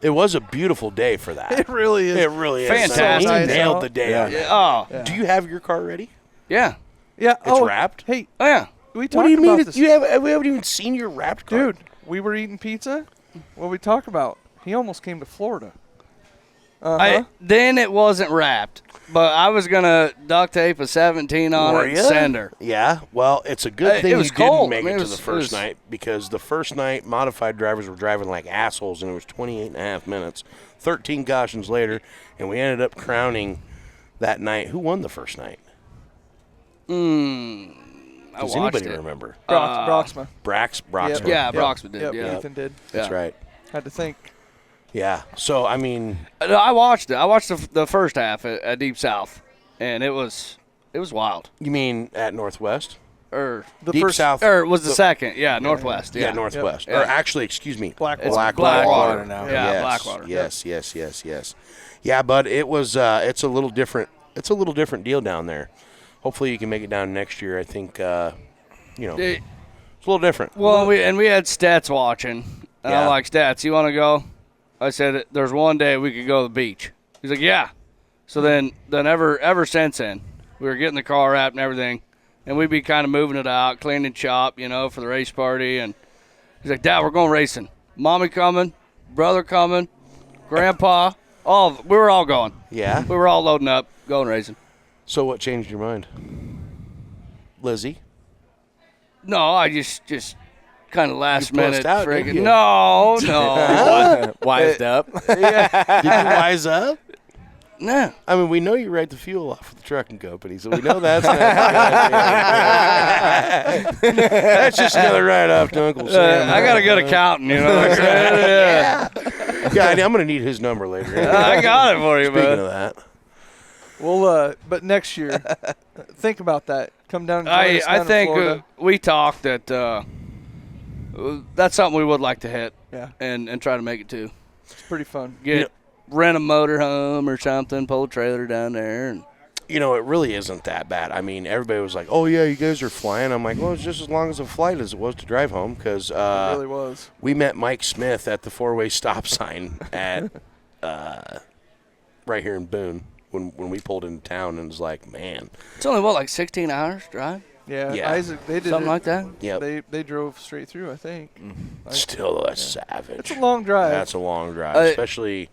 it was a beautiful day for that. It really is. It really is. Fantastic. He nailed the day. on that. Oh, Yeah. Do you have your car ready? yeah. Yeah. It's wrapped? Hey, Oh, yeah. we talked What do you mean? about this. We haven't even seen your wrapped car. Dude, we were eating pizza. What we talk about? He almost came to Florida. Then it wasn't wrapped, but I was gonna duct tape a 17 on Were it and ya? send her. Yeah. Well, it's a good It thing was you cold. didn't make I mean, it it to was- the first night because the first night modified drivers were driving like assholes and it was 28 and a half minutes. 13 cautions later, and we ended up crowning that night. Who won the first night? I Does watched anybody it. remember? Broxma. Broxman. Yeah, Yep. Broxman did. Yep, Yeah. Ethan did. That's Yeah. right. Had to think. Yeah. So, I mean, No, I watched it. I watched the first half at Deep South, and it was wild. you mean at Northwest? Or The Deep first South. or was the second? Yeah, Northwest. Yeah, Yeah, Northwest. Yep. Or actually, excuse me. Blackwater. It's Blackwater now. Yes, Yeah, Blackwater. Yes. Yeah, but it was. It's a little different. It's a little different deal down there. hopefully you can make it down next year. I think, it's It- a little different. Well, we had Stats watching, and Yeah. I'm like, Stats, you want to go? I said, there's one day we could go to the beach. He's like, yeah. So then ever since then, we were getting the car wrapped and everything, and we'd be kind of moving it out, cleaning shop, for the race party. And he's like, Dad, we're going racing. Mommy coming, brother coming, Grandpa, we were all going. Yeah. We were all loading up, going racing. So what changed your mind? Lizzie? No, I just kind of last You pussed minute. out, didn't you? No. Wised up. Did you wise up? No. I mean, we know you write the fuel off of the trucking company, so we know that's not that's just another write-off to Uncle Sam. I got a good accountant, yeah. Yeah, I'm going to need his number later. I got it for you, Speaking man. of that. Well, but next year, think about that. Come down and join us I down in think Florida. we talked that that's something we would like to hit Yeah, and try to make it to. it's pretty fun. Rent a motorhome or something, pull a trailer down there. And It really isn't that bad. I mean, everybody was like, oh, yeah, you guys are flying. I'm like, well, it's just as long as a flight as it was to drive home because It really was. we met Mike Smith at the four-way stop sign at right here in Boone when we pulled into town and was like, man. it's only, like 16 hours drive? Yeah, Yeah. Isaac, they did Something it. like that? Yep. They drove straight through, I think. Still a savage. It's a long drive. That's a long drive, especially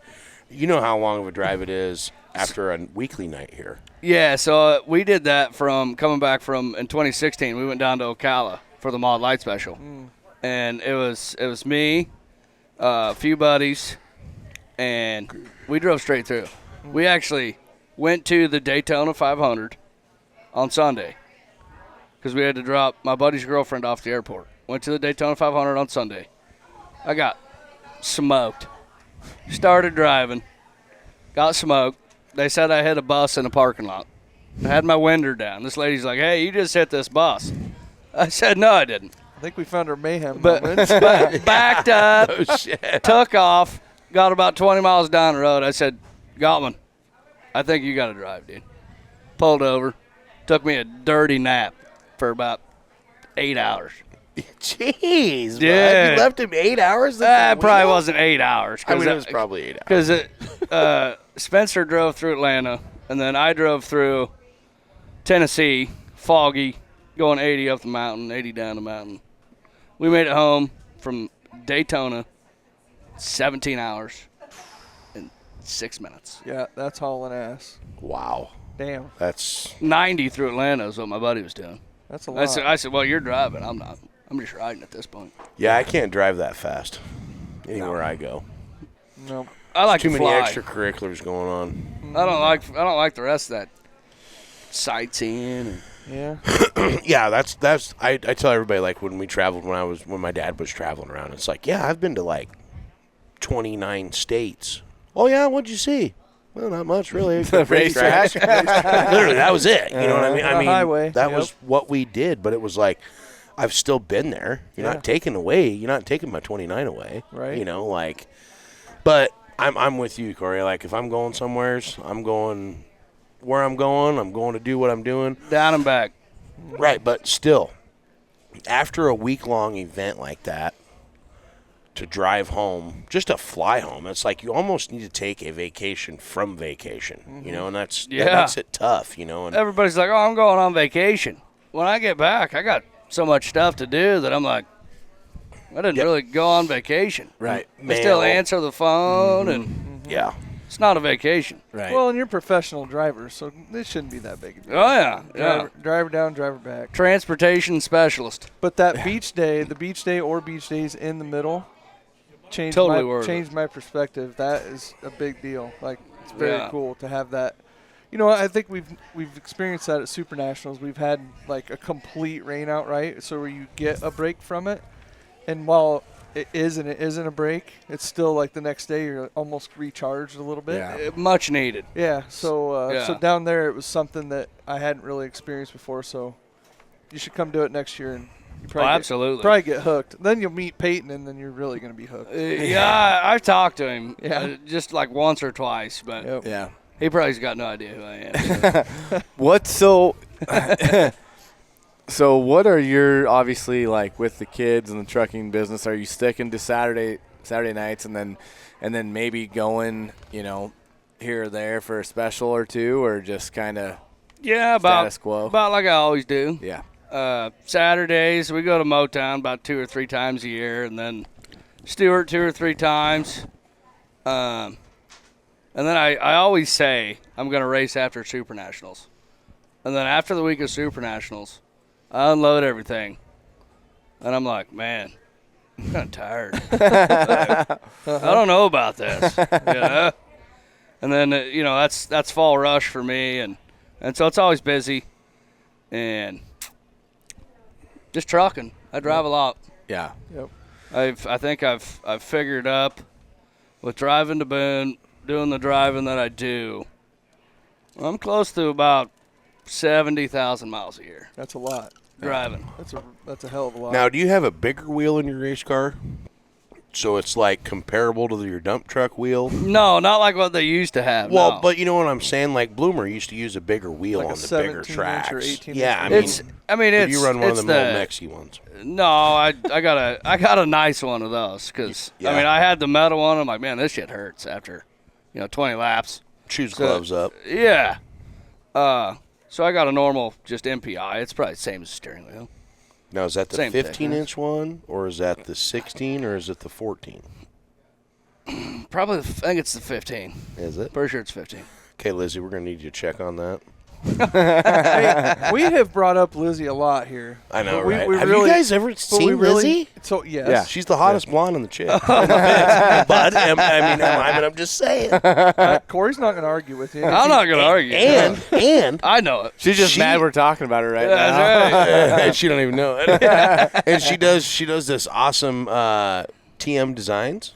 you know how long of a drive it is after a weekly night here. Yeah, so we did that from coming back from in 2016. We went down to Ocala for the Mod Light Special, and it was me, a few buddies, and we drove straight through. We actually went to the Daytona 500 on Sunday because we had to drop my buddy's girlfriend off the airport. Went to the Daytona 500 on Sunday. I got smoked. Started driving. Got smoked. They said I hit a bus in a parking lot. I had my window down. This lady's like, hey, you just hit this bus. I said, no, I didn't. I think we found our mayhem But moment. backed up, Oh, shit. took off, got about 20 miles down the road. I said, Gottman, I think you got to drive, dude. Pulled over. Took me a dirty nap for about 8 hours. Jeez, Yeah. bud. You left him 8 hours? That probably wasn't 8 hours. I mean, it was probably 8 hours. Because Spencer drove through Atlanta, and then I drove through Tennessee, foggy, going 80 up the mountain, 80 down the mountain. We made it home from Daytona, 17 hours and 6 minutes. Yeah, that's hauling ass. Wow. Damn, That's 90 through Atlanta is what my buddy was doing. that's a lot. I said, well, you're driving. I'm not. I'm just riding at this point. yeah. I can't drive that fast anywhere I go. No, I like Too to many fly. extracurriculars going on. I don't like the rest of that sightseeing. And, yeah. Yeah, that's I tell everybody like when we traveled when my dad was traveling around. It's like, yeah, I've been to like 29 states. Oh yeah, what'd you see? Well, not much really. The racetrack. Literally, that was it. You know what I mean? On a highway, that yep. was what we did. But it was like, I've still been there. You're Yeah. not taking away. You're not taking my 29 away. Right. You know, like. But I'm with you, Cory. Like if I'm going somewheres, I'm going where I'm going. I'm going to do what I'm doing. down and back. Right, but still, after a week-long event like that, to drive home, just to fly home, it's like you almost need to take a vacation from vacation, you know, and that makes it tough, you know. And Everybody's like, oh, I'm going on vacation. When I get back, I got so much stuff to do that I'm like, I didn't really go on vacation. Right. I still Mail. answer the phone, and yeah, it's not a vacation. Right. Well, and you're professional drivers, so this shouldn't be that big a deal. Oh, yeah. Driver down, driver back. Transportation specialist. But that beach day, the beach day or beach days in the middle, changed my perspective. That is a big deal. Like it's very cool to have that. You know, I think we've experienced that at Super Nationals. We've had like a complete rain out, right? So where you get a break from it, and while it is and it isn't a break, it's still like the next day you're almost recharged a little bit. Yeah. Much needed. Yeah. So Yeah. so down there it was something that I hadn't really experienced before. So you should come do it next year, and you probably Absolutely. probably get hooked. Then you'll meet Peyton, and then you're really gonna be hooked. Yeah, I've talked to him just like once or twice, but Yep. Yeah. he probably's got no idea who I am. What's so So what are your, obviously, like with the kids and the trucking business, are you sticking to Saturday nights and then maybe going, here or there for a special or two, or just kind of status quo? About like I always do. Yeah. Saturdays we go to Motown about 2 or 3 times a year, and then Stewart 2 or 3 times. And then I always say I'm going to race after Super Nationals. And then after the week of Super Nationals, I unload everything. And I'm like, man, I'm kind of tired. I don't know about this. And then, that's fall rush for me. And so it's always busy. And just trucking. I drive a lot. Yeah. Yep. I think I've figured up with driving to Boone, doing the driving that I do. I'm close to about 70,000 miles a year That's a lot. driving. That's a hell of a lot. Now, do you have a bigger wheel in your race car? So it's like comparable to your dump truck wheel? No, not like what they used to have. Well, no. but you know what I'm saying? Like Bloomer used to use a bigger wheel Like a on the bigger 17-inch tracks. or 18-inch yeah, wheel. if you run one of it's them old Mexi ones. No, I got a nice one of those because Yeah. I had the metal one. I'm like, man, this shit hurts after 20 laps. Shoes gloves up. Yeah. So I got a normal just MPI. It's probably the same as the steering wheel. Now, is that the Same 15-inch one, or is that the 16, or is it the 14? Probably, I think it's the 15. Is it? Pretty sure it's 15. Okay, Lizzie, we're going to need you to check on that. Hey, we have brought up Lizzie a lot here. I know, But we right? Have really- you guys ever but seen we really- Lizzie? So yes. Yeah. She's the hottest blonde in the chick. But, I'm just saying. Corey's not going to argue with you. I'm not going to argue. And I know it. She's just mad we're talking about it right now. That's right. and she don't even know it. And she does this awesome TM designs.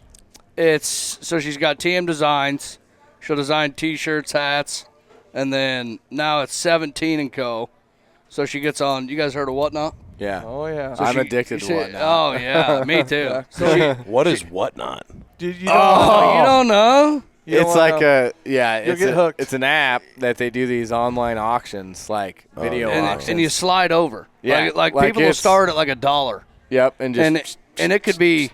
So she's got TM Designs. She'll design T-shirts, hats, and then now it's 17 & Co. So she gets on. You guys heard of Whatnot? Yeah. Oh yeah. So I'm she- addicted to she- Whatnot. Oh yeah, me too. So What is Whatnot? Dude, you you don't don't know? You don't It's wanna like know. it's get hooked. It's an app that they do these online auctions, like video auctions. And you slide over. Yeah, Like like people will it's- start at like $1. Yep, and just And it could be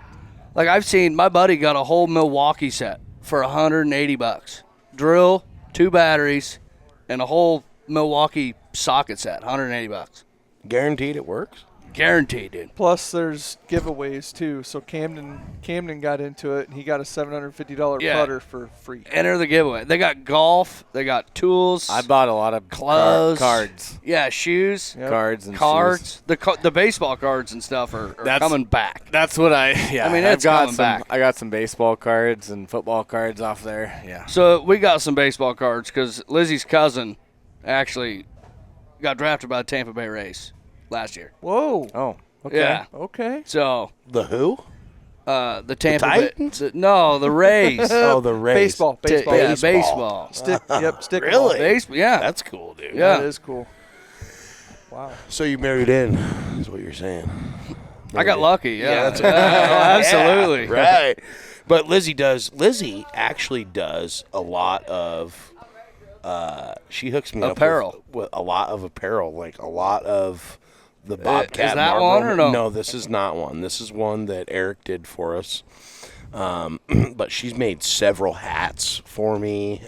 like I've seen my buddy got a whole Milwaukee set for $180. Drill, 2 batteries, and a whole Milwaukee socket set, $180. Guaranteed it works? Guaranteed, dude. Plus, there's giveaways too. So Camden got into it, and he got a $750 Yeah. putter for free. Enter the giveaway. They got golf. They got tools. I bought a lot of clothes, cards, Yeah, shoes, Yep. cards, and shoes. cards. The baseball cards and stuff are coming back. That's what I mean, I've it's got coming some. back. I got some baseball cards and football cards off there. Yeah. So we got some baseball cards because Lizzie's cousin actually got drafted by the Tampa Bay Rays last year. Whoa. Oh. Okay. Yeah. Okay. So The who? the Tampa Bay. Titans? No, the Rays. Oh, the Rays. Baseball. Baseball. Yeah, baseball. Stick. Yep. Stick. Really? Baseball. Yeah. That's cool, dude. Yeah. That is cool. Wow. So you married in, is what you're saying. I got lucky. Yeah. that's Absolutely. Right. But Lizzie actually does a lot of she hooks me Apparel. up with a lot of apparel, like a lot of the Bobcat. is that Marlboro- one or no? No, this is not one. This is one that Eric did for us. But she's made several hats for me,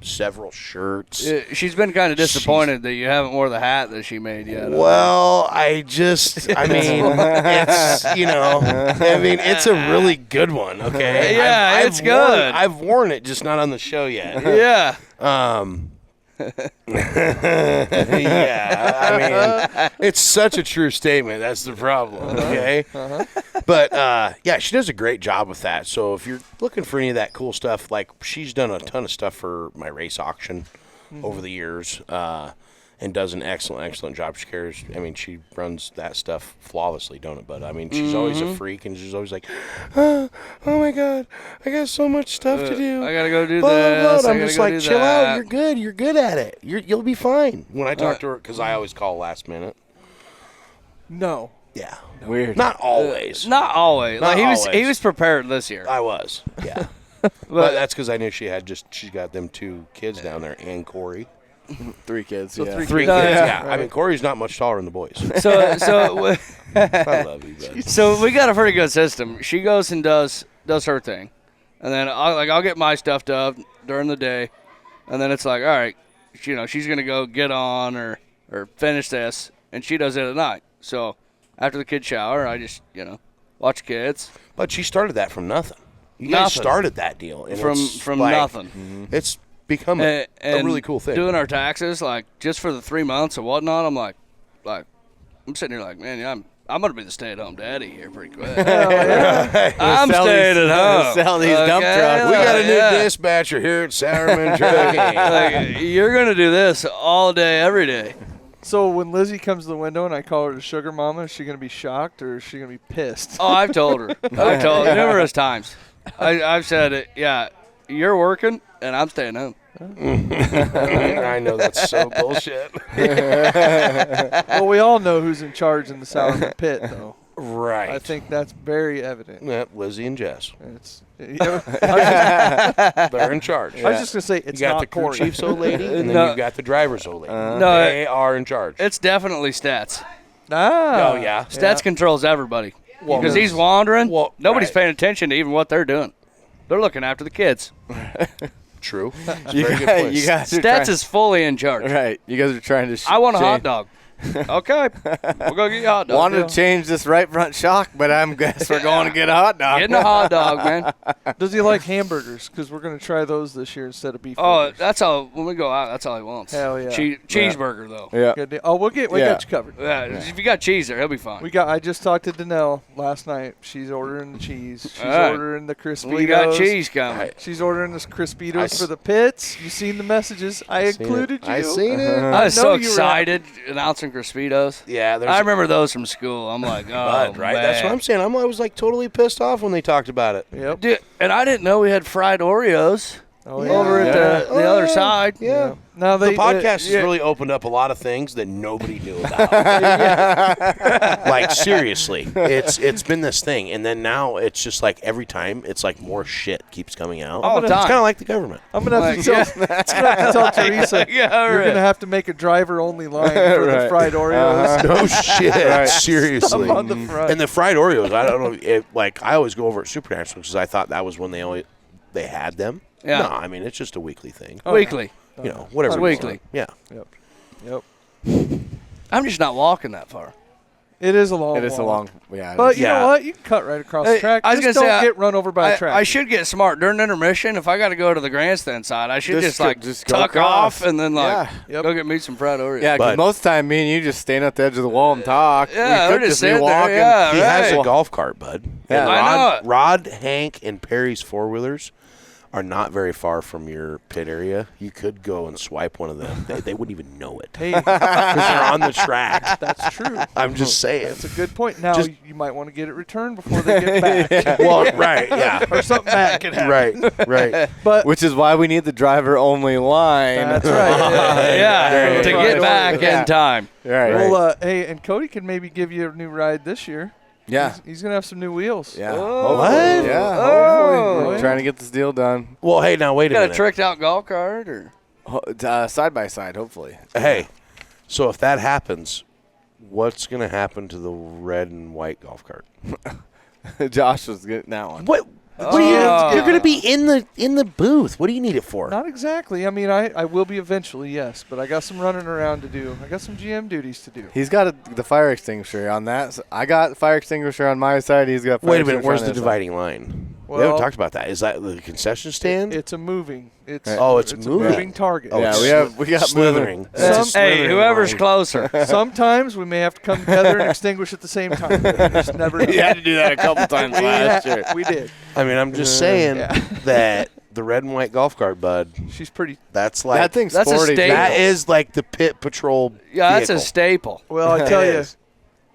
several shirts. She's been kind of disappointed that you haven't wore the hat that she made yet. Well, I mean, it's, it's a really good one, okay? Yeah, I've it's worn- good. I've worn it, just not on the show yet. Yeah. Yeah, I mean, it's such a true statement. That's the problem, okay? But, yeah, she does a great job with that. So if you're looking for any of that cool stuff, like she's done a ton of stuff for my race auction over the years and does an excellent job. She cares. I mean, she runs that stuff flawlessly, don't it? But, I mean, she's always a freak, and she's always like, oh my God, I got so much stuff to do. I got to go do Blah, blah, this. blah. I I'm gotta just go like, do chill that. out. You're good at it. You'll be fine. When I talk to her, because I always call last minute. No. Yeah. Weird. Not always. Not always. Not Like he always. was prepared this year. I was. Yeah. But that's because I knew she's got them 2 kids down there and Cory. 3 kids. So yeah. 3 3 kids. kids, Yeah. yeah. I mean, Corey's not much taller than the boys. So I love you, bud. So we got a pretty good system. She goes and does her thing, and then I'll get my stuff done during the day, and then it's like, all right, she's gonna go get on or finish this, and she does it at night. So after the kids shower, I just watch kids But she started that from nothing. You guys Nothing. started that deal. And from like, nothing. It's become a And really cool thing. Doing our taxes, like just for the 3 months and whatnot, I'm like I'm sitting here like, man, I'm gonna be the stay-at-home daddy here pretty quick. I'm Sell staying these- at home. sell these dump trucks. we got a new Yeah. dispatcher here at Sauerman Trucking. Like, you're gonna do this all day, every day. So when Lizzie comes to the window and I call her the sugar mama, is she going to be shocked or is she going to be pissed? Oh, I've told her. I've told her numerous times. I've said it. Yeah, you're working and I'm staying home. I know that's so bullshit. Well, we all know who's in charge in the Sauerman pit, though. Right. I think that's very evident. Yeah, Lizzie and Jess. It's, They're in charge. I was just going to say, You it's got not the crew Cory. chief's old lady, and then No. you've got the driver's old lady. No, They are in charge. it's definitely Stats. Ah. Oh, yeah. Stats controls everybody. Well, Because he's wandering. well, Nobody's right. paying attention to even what they're doing. They're looking after the kids. True. That's a You very good guys, point. you guys are Stats trying, is fully in charge. right. You guys are trying to. I want a hot change- dog. Okay, we'll go get you a hot dog. Wanted to change this right front shock, but I'm guess we're going to get a hot dog. Getting a hot dog, man. Does he like hamburgers? Because we're going to try those this year instead of beef Oh, burgers. that's all. When we go out, that's all he wants. Hell yeah. Cheeseburger though. Yeah. Good deal. Oh, we Yeah. got you covered. Yeah, if you got cheese there, he'll be fine. I just talked to Danelle last night. She's ordering the cheese. She's All right. ordering the Crispitos. We got cheese coming. She's ordering the Crispitos for the pits. You seen the messages? I included you. I seen it. I was know so you were excited announcing Crispitos. Yeah, there's I remember those from school. I'm like, oh, Bud, right? That's what I'm saying. I was like totally pissed off when they talked about it. Yep. Dude, and I didn't know we had fried Oreos Oh, over at the other side. Yeah. Now The they podcast has yeah. really opened up a lot of things that nobody knew about. Like seriously, it's been this thing, and then now it's just like every time it's like more shit keeps coming out. All the It's time. kind of like the government. I'm gonna have to tell, I'm gonna have to tell Teresa. Yeah, You're right. gonna have to make a driver-only line for the Right. fried Oreos. No shit, Right. seriously. Stuff on the front. And the fried Oreos, I don't know. Like I always go over at Supernatural because I thought that was when they had them. Yeah. No, I mean it's just a weekly thing. Weekly. You know, whatever. It's you weekly. want. Yeah. Yep. I'm just not walking that far. It is a long. It is a walk. long. Yeah. But you Yeah. know what? You can cut right across Hey, the track. I was Just gonna don't say, get run over by a track. I should get smart during intermission. If I got to go to the grandstand side, I should just go tuck across. off and then Yeah. Yep. go get me some fried Oreos. Yeah, because But- most time me and you just stand at the edge of the wall and talk. Yeah, we we're could just be sitting there, walking. yeah. He has a Right. golf cart, bud. Yeah. And I know it. Rod, Hank, and Perry's four-wheelers are not very far from your pit area. You could go and swipe one of them. They wouldn't even know it Hey, because they're on the track. that's true. I'm just saying. That's a good point. Now Just- you might want to get it returned before they get back, Well, right, yeah. or something bad can happen. Right. But Which is why we need the driver only line. that's right. Yeah, to Right. get back Yeah. in time. Right. Well, hey, and Cody can maybe give you a new ride this year. yeah. He's gonna have some new wheels. Yeah. Oh. Hopefully. What? Yeah. Oh. Hopefully. We're trying to get this deal done. Well, hey, now wait a Got a minute. tricked out golf cart or? Side by side, hopefully. Hey, so if that happens, what's going to happen to the red and white golf cart? Josh was getting that one. What? What are you? You're going to be in the booth. What do you need it for? Not exactly. I mean, I will be eventually, yes, but I got some running around to do. I got some GM duties to do. He's got the fire extinguisher on that. So I got the fire extinguisher on my side. He's got fire Wait a minute. extinguisher Where's on the his side. dividing line? we Well- haven't talked about that. Is that the concession stand? It's a moving. It's Oh, it's a moving. moving target. Oh, Yeah, it's we got slithering. moving. It's a Hey, slithering whoever's line. closer. Sometimes we may have to come together and extinguish at the same time. You just never know. You had to do that a couple times last year. We did. I mean, I'm just saying that the red and white golf cart, bud. She's pretty. That's like That thing's That's a sporty. staple. that is like the pit patrol. Yeah, that's a vehicle. staple. Well, I tell It you, is.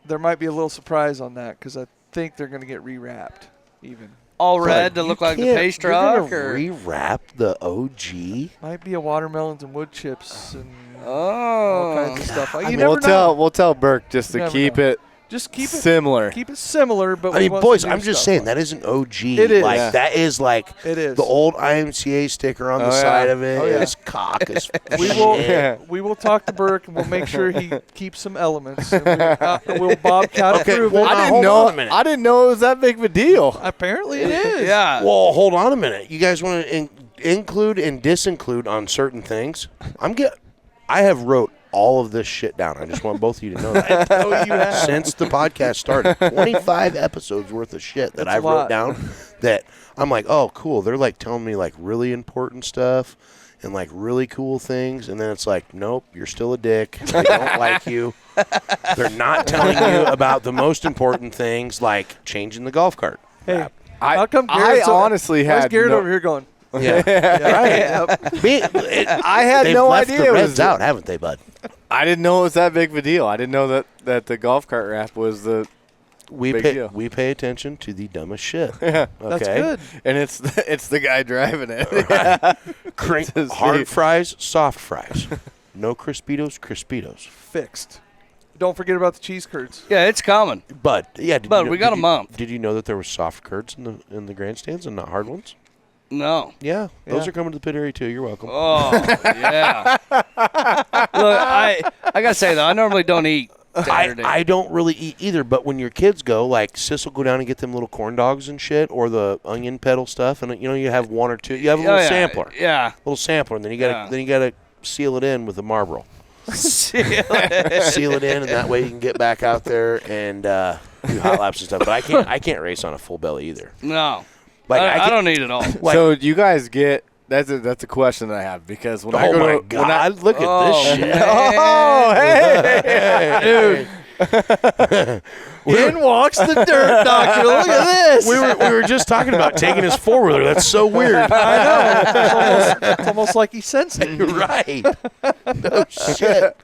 there might be a little surprise on that because I think they're going to get rewrapped even. All Bud, red to you look like the can't- pace you're truck gonna or rewrap the OG. Might be a watermelons and wood chips and all kinds oh. of stuff. You We'll never know. tell Burke just to Never keep know. it Just keep it similar. Keep it similar, but I mean, we want boys, some new I'm just stuff saying on that isn't OG. It is. Like Yeah. that is like It is. the old IMCA sticker on the side of it. Oh, yeah. It's cock as We shit. will talk to Burke and we'll make sure he keeps some elements. And we'll bobcat Okay, approve well, it. now, I hold didn't on a minute. know. I didn't know it was that big of a deal. Apparently it is. Yeah. Well, hold on a minute. You guys want to include and disinclude on certain things? I have wrote all of this shit down. I just want both of you to know that. Oh, you have. Since the podcast started, 25 episodes worth of shit that That's I a wrote lot. down that I'm like, oh, cool. They're like telling me like really important stuff and like really cool things. And then it's like, nope, you're still a dick. They don't like you. They're not telling you about the most important things like changing the golf cart. Hey, I, how come I Garrett's honestly why is had Garrett no, over here going? Yeah. I had They've no left idea the it Reds was out, haven't they, bud? I didn't know it was that big of a deal. I didn't know that the golf cart wrap was the big deal. We pay attention to the dumbest shit. Yeah. Okay. That's good. And it's the guy driving it. Crank, To see. hard fries, soft fries. No Crispitos. Fixed. Don't forget about the cheese curds. Yeah, it's common. Bud, yeah. Did Bud, you know, we got did a you- month. Did you know that there were soft curds in the grandstands and not hard ones? No. Yeah, those Yeah. are coming to the pit area too. You're welcome. Oh, yeah. Look, I got to say, though, I normally don't eat Saturday. I don't really eat either, but when your kids go, like Sis will go down and get them little corn dogs and shit, or the onion pedal stuff, and you have one or two. You have a little Oh, yeah. sampler, Yeah. little sampler, and then you gotta Yeah. seal it in with a Marlboro. Seal it. Seal it in, and that way you can get back out there and do hot laps and stuff. But I can't race on a full belly either. No. Like I don't need it all. Like, So you guys get that's a question that I have because when I oh go my to God! Look at this shit. oh hey In walks the dirt doctor. Look at this. We were just talking about taking his four-wheeler. That's so weird. I know. It's almost like he's sensing. Right. No shit.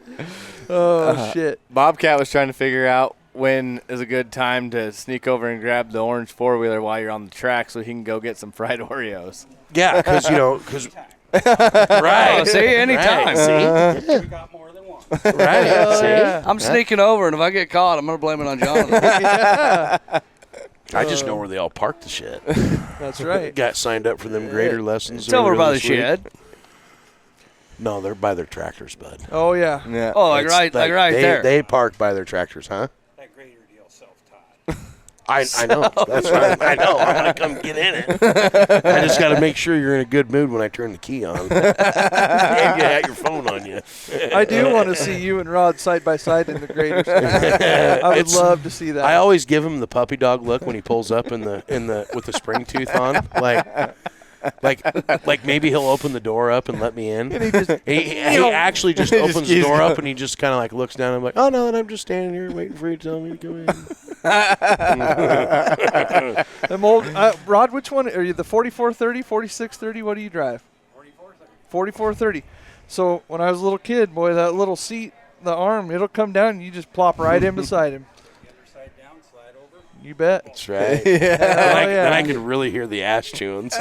Oh, shit. Bobcat was trying to figure out when is a good time to sneak over and grab the orange four-wheeler while you're on the track so he can go get some fried Oreos. Yeah, because right. Oh, see, anytime. Right, see, We got more than one. right. See, I'm sneaking over, and if I get caught, I'm going to blame it on Jonathan. I just know where they all park the shit. That's right. Got signed up for them grader lessons. It's over earlier by the this week. shed. No, they're by their tractors, bud. Oh, yeah. Yeah. Oh, like It's right there. They park by their tractors, huh? That grader deal self-taught. I know. That's right. I know. I'm going to come get in it. I just got to make sure you're in a good mood when I turn the key on. And you got your phone on you. I do want to see you and Rod side by side in the grader. I would love to see that. I always give him the puppy dog look when he pulls up in the with the spring tooth on, like maybe he'll open the door up and let me in. And he just, He actually just opens the door up and he just kind of like looks down and I'm like, oh no, and I'm just standing here waiting for you to tell me to come in. I'm old. Rod, which one are you? The 4430, 4630? What do you drive? 4430. So when I was a little kid, boy, that little seat, the arm, it'll come down and you just plop right in beside him. Side down, slide over. You bet. That's right. Yeah. Then I can really hear the ass tunes.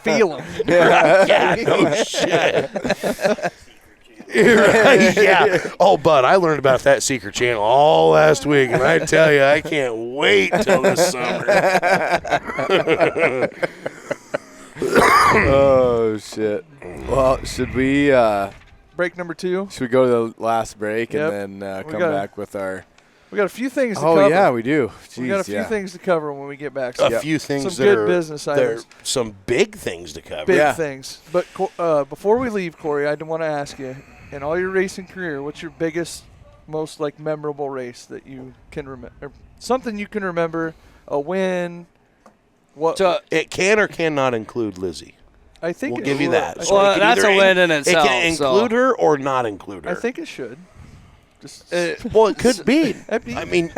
Feel him. Yeah, no shit. Right, yeah. Oh, bud, I learned about that secret channel all last week, and I tell you, I can't wait till this summer. Oh shit. Well, should we Break number 2. go to the last break Yep. and then We come gotta- back with our We got a few things to Oh cover. yeah, we do. We got a Jeez, few yeah. things to cover when we get back. A few things some that good are business there items. some big things to cover. Big Yeah. things. But before we leave, Cory, I want to ask you, in all your racing career, what's your biggest, most like memorable race that you can remember? Something you can remember, a win. What? So, It can or cannot include Lizzie. I think We'll it give you should. that. I So Well, it can that's either a win in itself, It can include her or not include her. I think it should. Just Well, it could be. That'd be- I mean,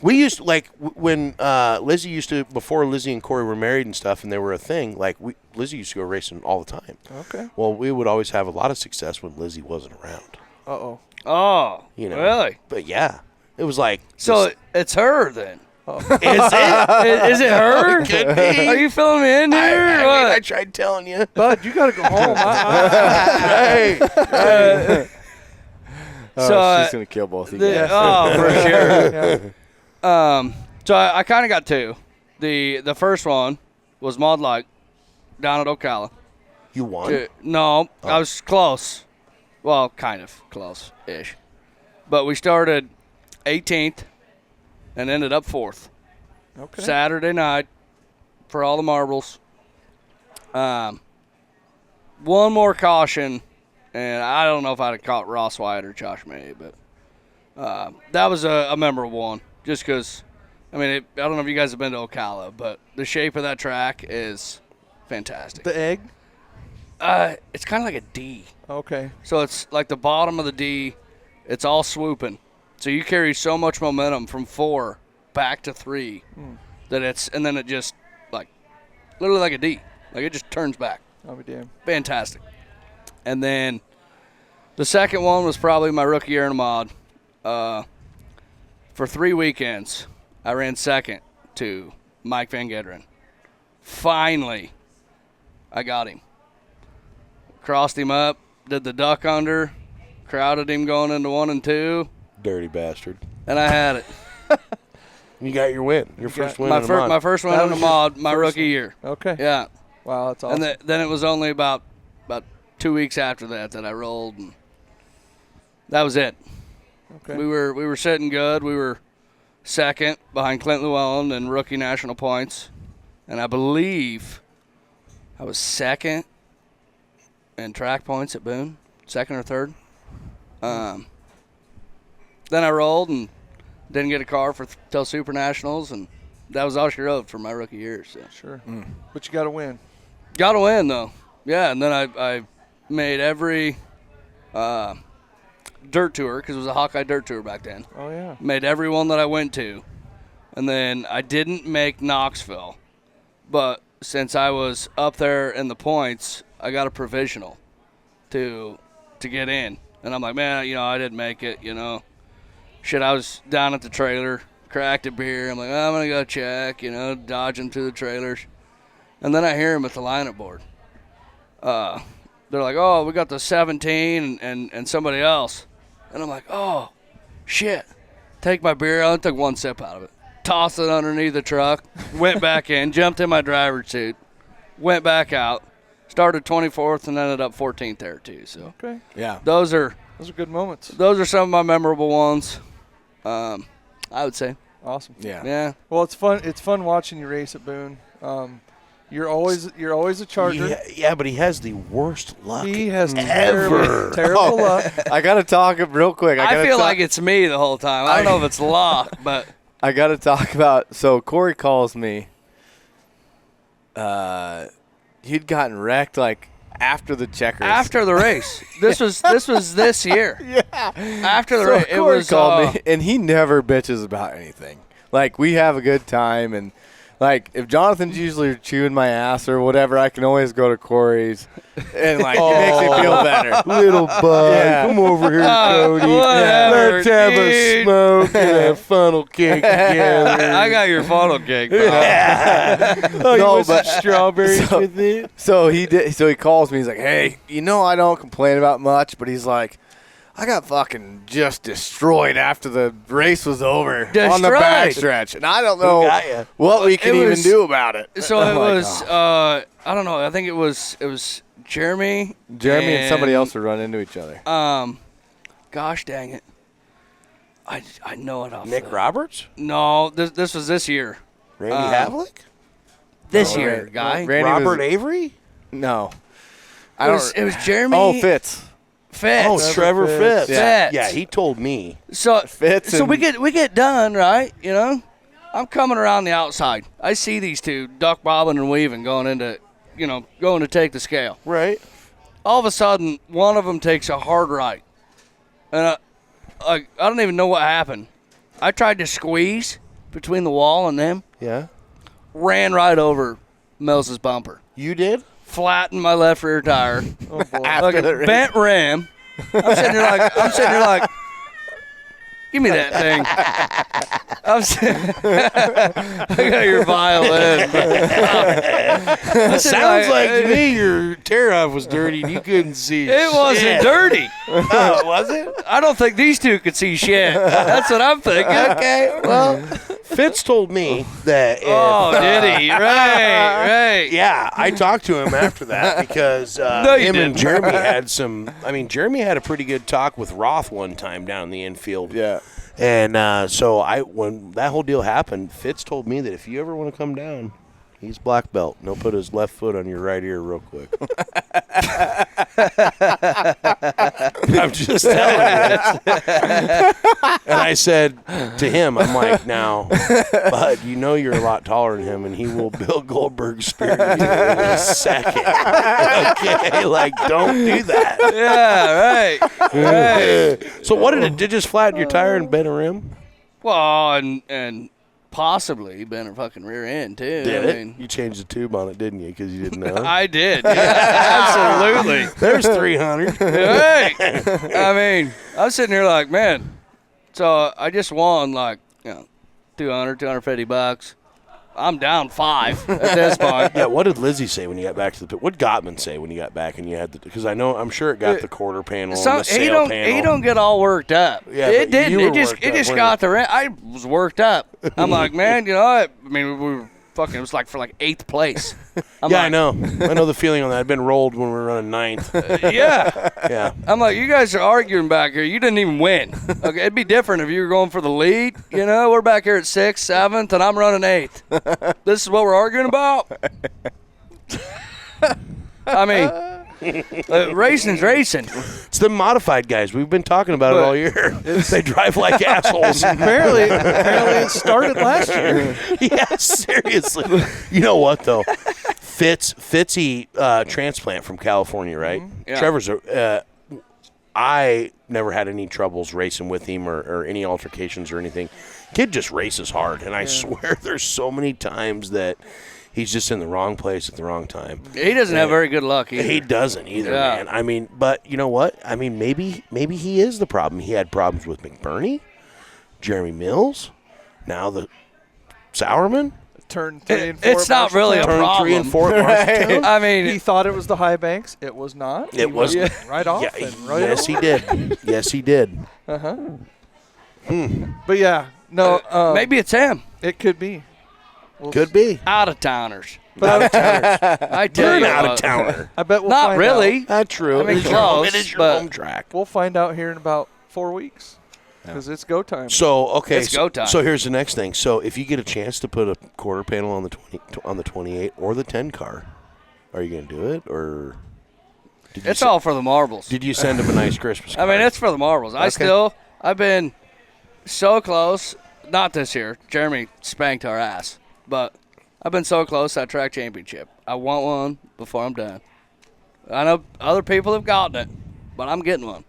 we used to, like when Lizzie used to, before Lizzie and Cory were married and stuff, and they were a thing. Like Lizzie used to go racing all the time. Okay. Well, we would always have a lot of success when Lizzie wasn't around. Uh-oh. oh, You know, really? But yeah, it was like So this- it's her then? is it? Is it her? It could be. Are you filling me in here? or what? I tried telling you. Bud, you got to go home. Hey, Oh, she's gonna kill both of you guys. Oh, for sure. So I kind of got two. The first one was Mod Light down at Ocala. You won? No, I was close. Well, kind of close-ish. But we started 18th and ended up 4th. Okay. Saturday night for all the marbles. One more caution, and I don't know if I'd have caught Ross White or Josh May, but that was a memorable one. Just because, I mean, I don't know if you guys have been to Ocala, but the shape of that track is fantastic. The egg? It's kind of like a D. Okay. So it's like the bottom of the D. It's all swooping. So you carry so much momentum from 4 back to 3 that and then it just, like, literally like a D. Like, it just turns back. I'll be damned. Fantastic. And then the second one was probably my rookie year in a mod. For 3 weekends, I ran second to Mike Van Gederen. Finally, I got him. Crossed him up, did the duck under, crowded him going into 1 and 2. Dirty bastard. And I had it. You got your win. Your first win my in a mod. My first one That in a was mod, your my first rookie one. year. Okay. Yeah. Wow, that's awesome. And then it was only about 2 weeks after that I rolled, and that was it. Okay. We were sitting good. We were second behind Clint Llewellyn in rookie national points, and I believe I was second in track points at Boone, second or third. Then I rolled and didn't get a car till Super Nationals, and that was all she wrote for my rookie year. So. Sure. But you got to win. Got to win, though. Yeah, and then I made every dirt tour, because it was a Hawkeye dirt tour back then. Oh, yeah. Made every one that I went to. And then I didn't make Knoxville. But since I was up there in the points, I got a provisional to get in. And I'm like, man, I didn't make it, Shit, I was down at the trailer, cracked a beer. I'm like, I'm going to go check, dodging through the trailers. And then I hear him at the lineup board. They're like, oh, we got the 17 and somebody else. And I'm like, oh, shit. Take my beer out and took one sip out of it. Tossed it underneath the truck, went back in, jumped in my driver's seat, went back out, started 24th and ended up 14th there too. So Okay. Yeah. Those are good moments. Those are some of my memorable ones, I would say. Awesome. Yeah. Yeah. Well, it's fun. It's fun watching you race at Boone. You're always a charger. Yeah, but he has the worst luck. He has ever. terrible luck. I gotta talk real quick. I feel like it's me the whole time. I don't know if it's luck, but I gotta talk about. So Cory calls me. He'd gotten wrecked like after the checkers. after the race. This was this year. Yeah. After the So race, it Cory was called me, and he never bitches about anything. Like, we have a good time, and like, if Jonathan's usually chewing my ass or whatever, I can always go to Cory's, and like, it makes me feel better. Little bud, Yeah. come over here, Cody. whatever, Let's have a dude. smoke and a funnel cake together. I got your funnel cake, bro. Oh, No, you want some but- strawberries so- with it? So he did. So he calls me. He's like, "Hey, I don't complain about much, but he's like, I got fucking just destroyed after the race was over on the Destroyed? backstretch, and I don't know got ya? what we can It even was- do about it." So I'm it like, was. "Oh." I don't know. I think it was Jeremy. Jeremy and somebody else would run into each other. Gosh dang it. I know it off. Nick the- Roberts? No, this was this year. Randy Havlick? This Oh, year, right. guy. Randy Robert was, Avery? No, It was Jeremy. Oh, Fitz. Fitz. Oh, Trevor Fitz. Yeah. Yeah, he told me. So Fitz So we and- get done, right? I'm coming around the outside. I see these two duck bobbing and weaving going to take the scale. Right. All of a sudden, one of them takes a hard right, and I don't even know what happened. I tried to squeeze between the wall and them, Yeah. ran right over Mills's bumper, You did? flattened my left rear tire, Oh boy. like a bent rim. I'm sitting here like, give me that thing. I got your violin. Sounds like to me your tear-off was dirty and you couldn't see It wasn't dirty. Oh, was it? I don't think these two could see shit. That's what I'm thinking. Okay, well, Fitz told me that if, did he? Right. yeah, I talked to him after that because No, you him and didn't. Jeremy had some. I mean, Jeremy had a pretty good talk with Roth one time down in the infield. Yeah. And so when that whole deal happened, Fitz told me that if you ever want to come down, he's black belt. And he'll put his left foot on your right ear real quick. I'm just telling you. And I said to him, I'm like, now, bud, you know you're a lot taller than him, and he will Bill Goldberg spear you in a second. Okay? Like, don't do that. Yeah, right. So what did it just flatten your tire and bend a rim? Well, and possibly been a fucking rear end too. Did I it? mean, You changed the tube on it, didn't you? Because you didn't know. I did. Yeah, absolutely. There's 300. Hey, I mean, I was sitting here like, man. So I just won like, $250. I'm down $5 at this point. Yeah, what did Lizzie say when you got back to the pit? What did Gottman say when you got back and you had the? Because I'm sure it got the quarter panel and the sail panel. He don't get all worked up. Yeah, it but you didn't. were It just worked up, weren't got the rent. I was worked up. I'm like, man, you know what? I mean, we were fucking. It was like for like 8th place. I know. I know the feeling on that. I've been rolled when we were running 9th. Yeah. Yeah. I'm like, you guys are arguing back here. You didn't even win. Okay, it'd be different if you were going for the lead. You know, we're back here at 6th, 7th, and I'm running 8th. This is what we're arguing about. I mean, racing's racing. It's the modified guys. We've been talking about it all year. They drive like assholes. Apparently it started last year. Yeah, seriously. You know what, though? Fitzy transplant from California, right? Mm-hmm. Yeah. Trevor's I never had any troubles racing with him or any altercations or anything. Kid just races hard, and I swear there's so many times that he's just in the wrong place at the wrong time. He doesn't have very good luck either. He doesn't either, Yeah. man. I mean, but you know what? I mean, maybe he is the problem. He had problems with McBurney, Jeremy Mills, now the Sauerman. Turn 3 and 4. It's not really a Turn problem. 3 and 4 at Marshalltown. I mean, He thought it was the high banks. It was not. It was right off. Yeah, and right yes, he did. Yes, he did. But yeah, no. maybe it's him. It could be. Could be. Out of towners. But I tell You're an you out of what. towner. I bet we'll Not find really. out. That's true. I mean, It is your home- close, it is your but- home track. We'll find out here in about 4 weeks because it's go time. So okay, It's go time. So here's the next thing. So if you get a chance to put a quarter panel on the 28 or the 10 car, are you going to do it or? Did you It's all for the marbles. Did you send him a nice Christmas I card? mean, it's for the marbles. I've been so close. Not this year. Jeremy spanked our ass. But I've been so close to that track championship. I want one before I'm done. I know other people have gotten it, but I'm getting one.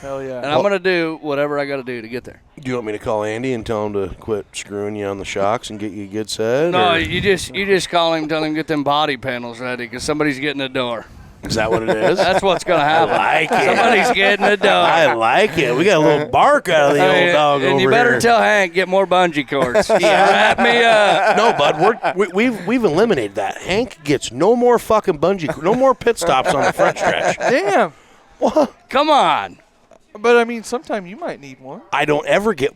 Hell yeah. And I'm going to do whatever I got to do to get there. Do you want me to call Andy and tell him to quit screwing you on the shocks and get you a good set? No, or- you just call him, tell him get them body panels ready because somebody's getting the door. Is that what it is? That's what's going to happen. like it. Somebody's getting the door. I like it. We got a little bark out of the old dog and over you better here. tell Hank get more bungee cords. Wrap me up. No, bud, we've eliminated that. Hank gets no more fucking no more pit stops on the front stretch. Damn. Come on. But I mean, sometime you might need one. I don't ever get.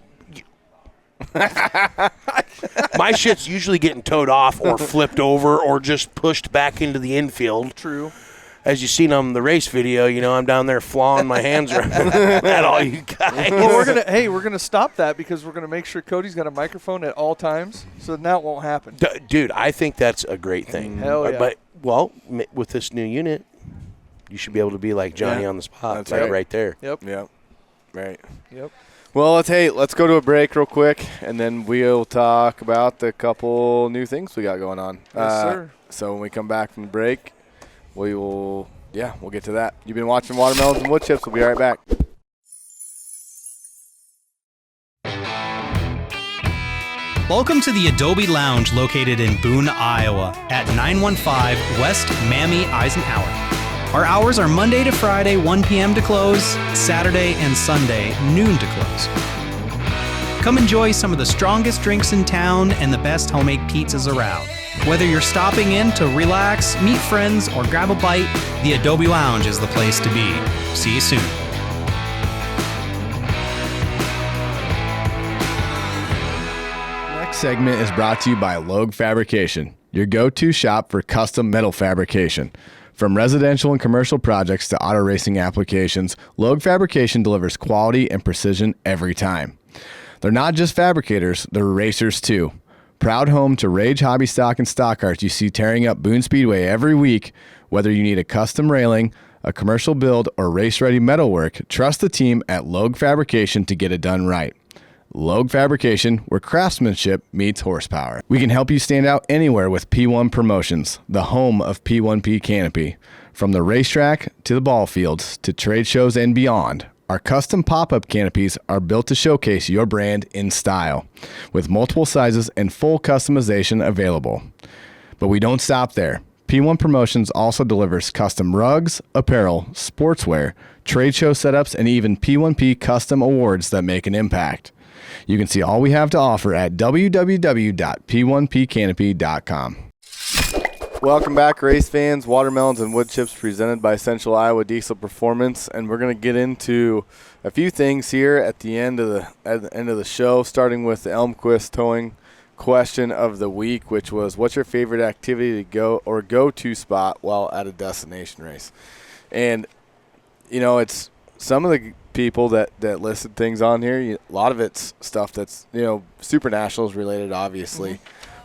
My shit's usually getting towed off or flipped over or just pushed back into the infield. True. As you seen on the race video, you know, I'm down there flawing my hands around at all you guys. Well, we're gonna stop that because we're gonna make sure Cody's got a microphone at all times, so now it won't happen. Dude, I think that's a great thing. Hell yeah. But with this new unit, you should be able to be like Johnny on the spot, That's like right. right there. Yep. Yep. Right. Yep. Well, let's go to a break real quick, and then we'll talk about the couple new things we got going on. Yes, sir. So when we come back from the break, we'll get to that. You've been watching Watermelons and Woodchips. We'll be right back. Welcome to the Adobe Lounge located in Boone, Iowa at 915 West Mammy Eisenhower. Our hours are Monday to Friday, 1 p.m. to close, Saturday and Sunday, noon to close. Come enjoy some of the strongest drinks in town and the best homemade pizzas around. Whether you're stopping in to relax, meet friends, or grab a bite, the Adobe Lounge is the place to be. See you soon. Next segment is brought to you by Logue Fabrication, your go-to shop for custom metal fabrication. From residential and commercial projects to auto racing applications, Logue Fabrication delivers quality and precision every time. They're not just fabricators, they're racers too. Proud home to Rage Hobby Stock and stock carts you see tearing up Boone Speedway every week. Whether you need a custom railing, a commercial build, or race-ready metalwork, trust the team at Logue Fabrication to get it done right. Logue Fabrication, where craftsmanship meets horsepower. We can help you stand out anywhere with P1 Promotions, the home of P1P Canopy. From the racetrack to the ball fields to trade shows and beyond, our custom pop-up canopies are built to showcase your brand in style, with multiple sizes and full customization available. But we don't stop there. P1 Promotions also delivers custom rugs, apparel, sportswear, trade show setups, and even P1P custom awards that make an impact. You can see all we have to offer at www.p1pcanopy.com. Welcome back, race fans. Watermelons and Woodchips presented by Central Iowa Diesel Performance, and we're going to get into a few things here at the end of the show, starting with the Elmquist towing question of the week, which was, what's your favorite activity to go to spot while at a destination race? And it's some of the people that listed things on here. A lot of it's stuff that's Super Nationals related, obviously,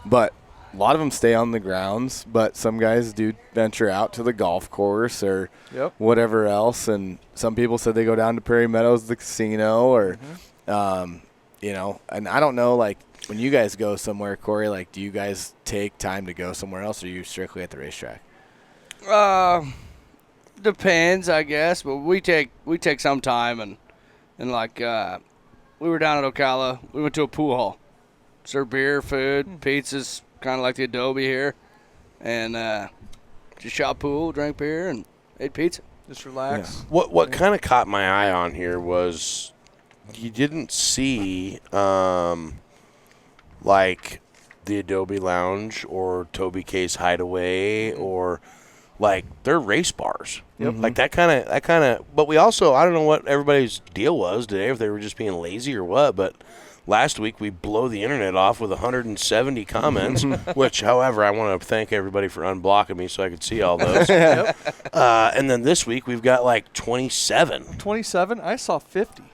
but a lot of them stay on the grounds, but some guys do venture out to the golf course or whatever else. And some people said they go down to Prairie Meadows, the casino, or, and I don't know, like, when you guys go somewhere, Cory, like, do you guys take time to go somewhere else, or are you strictly at the racetrack? Depends, I guess, but we take some time, and like, we were down at Ocala. We went to a pool hall, served beer, food, pizzas, kind of like the Adobe here, and just shot pool, drank beer, and ate pizza. Just relax. Yeah. What kind of caught my eye on here was you didn't see like the Adobe Lounge or Toby K's Hideaway or like their race bars. Like that kind of. But we also, I don't know what everybody's deal was today, if they were just being lazy or what, but. Last week, we blow the internet off with 170 comments, which, however, I want to thank everybody for unblocking me so I could see all those. And then this week, we've got like 27. 27? I saw 50.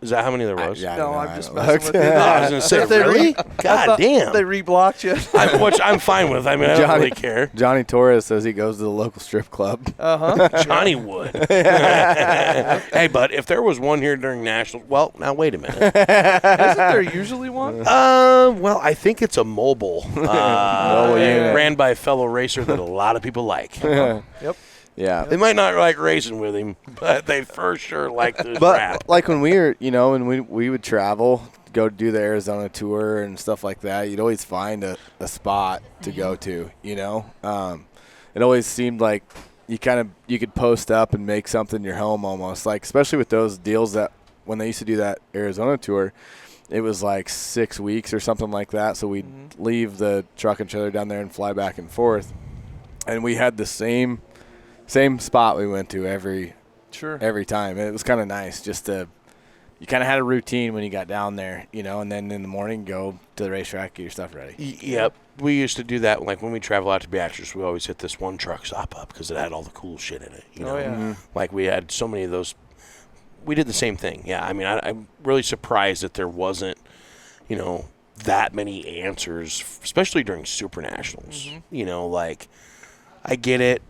Is that how many there was? I'm just messing with you. I was going to say, really? God damn. They reblocked you. Which I'm fine with. I mean, I don't really care. Johnny Torres says he goes to the local strip club. Johnny would. Hey, but if there was one here during Nationals, well, now wait a minute. Isn't there usually one? Well, I think it's a mobile. Ran by a fellow racer that a lot of people like. Yep. Yeah. They might not like racing with him, but they for sure like the rap. Like when we were, when we would travel, go do the Arizona tour and stuff like that, you'd always find a spot to go to, It always seemed like you could post up and make something your home almost. Like, especially with those deals that when they used to do that Arizona tour, it was like 6 weeks or something like that. So we'd leave the truck and trailer down there and fly back and forth. And we had the same spot we went to every time. It was kind of nice just to – you kind of had a routine when you got down there, and then in the morning go to the racetrack, get your stuff ready. Yep. We used to do that. Like when we travel out to Beatrice, we always hit this one truck stop up because it had all the cool shit in it. Like we had so many of those. We did the same thing. Yeah, I mean, I'm really surprised that there wasn't, that many answers, especially during Super Nationals. Like I get it.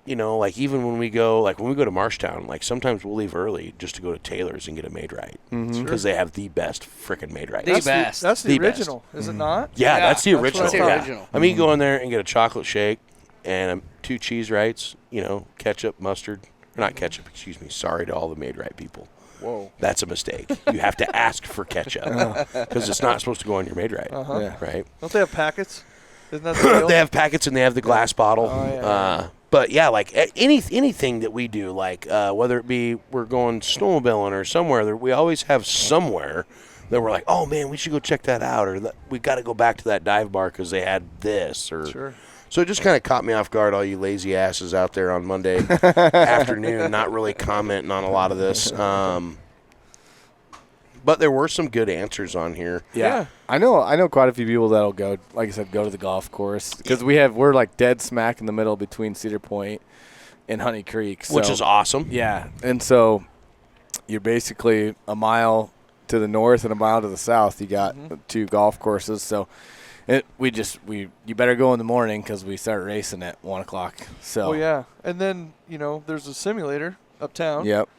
Like even when we go to Marshtown, like sometimes we'll leave early just to go to Taylor's and get a made right because they have the best freaking made right. That's the original, is it not? Yeah, that's the original. That's the original. I mean, you go in there and get a chocolate shake and 2 cheese rights, ketchup, mustard, or not ketchup, excuse me. Sorry to all the made right people. Whoa. That's a mistake. You have to ask for ketchup because it's not supposed to go on your made right. Right? Don't they have packets? Isn't that the deal? They have packets and they have the glass bottle. But yeah, like anything that we do, like whether it be we're going snowmobiling or somewhere, we always have somewhere that we're like, oh man, we should go check that out, or we got to go back to that dive bar because they had this, or Sure. So it just kind of caught me off guard, all you lazy asses out there on Monday afternoon, not really commenting on a lot of this. But there were some good answers on here. Yeah. I know quite a few people that'll go, like I said, go to the golf course because we're like dead smack in the middle between Cedar Point and Honey Creek, Which is awesome. Yeah, and so you're basically a mile to the north and a mile to the south. You got two golf courses, so you better go in the morning because we start racing at 1 o'clock. So yeah, and then there's a simulator uptown. Yep.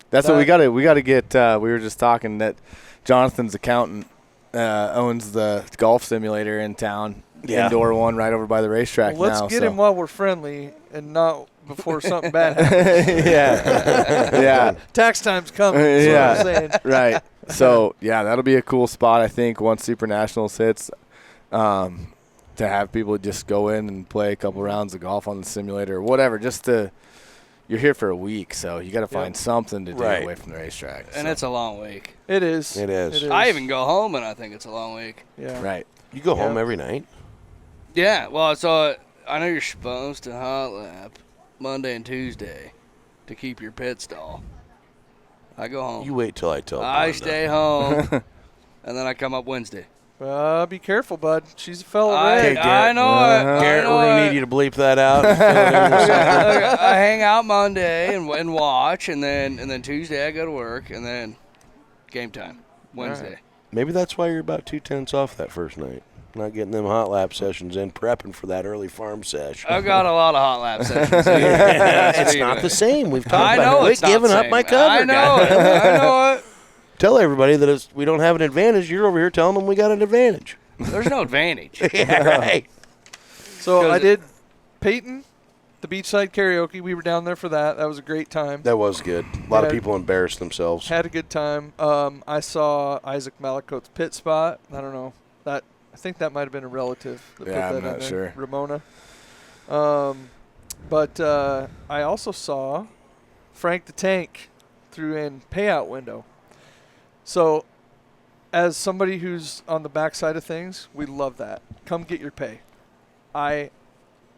That's what we got to get. We were just talking that Jonathan's accountant owns the golf simulator in town, indoor one right over by the racetrack. Well, let's get him while we're friendly and not before something bad happens. yeah. Tax time's coming. That's what I'm saying. Right. So that'll be a cool spot. I think once Super Nationals hits, to have people just go in and play a couple rounds of golf on the simulator or whatever, You're here for a week, so you got to find something to do away from the racetrack. And it's a long week. It is. It is. I even go home, and I think it's a long week. Yeah. Right. You go home every night? Yeah. Well, so I know you're supposed to hot lap Monday and Tuesday to keep your pit stall. I go home. You wait till I tell I Brenda. stay home, and then I come up Wednesday. Be careful, bud. She's a fellow I red. know it. Garrett, we're going to need you to bleep that out. I hang out Monday and watch, and then Tuesday I go to work, and then game time Wednesday. Right. Maybe that's why you're about 2/10 off that first night. Not getting them hot lap sessions in, prepping for that early farm sesh. I've got a lot of hot lap sessions. It's not the same. We've talked about it. It's not giving the up same. my cover. I know it. I know it. Tell everybody that we don't have an advantage. You're over here telling them we got an advantage. There's no advantage. Yeah, right. So I did Peyton, the beachside karaoke. We were down there for that. That was a great time. That was good. A lot of people embarrassed themselves. Had a good time. I saw Isaac Malakote's pit spot. I don't know. I think that might have been a relative that put that I'm in not there. sure. Ramona. But I also saw Frank the Tank threw in payout window. So as somebody who's on the backside of things, we love that. Come get your pay. I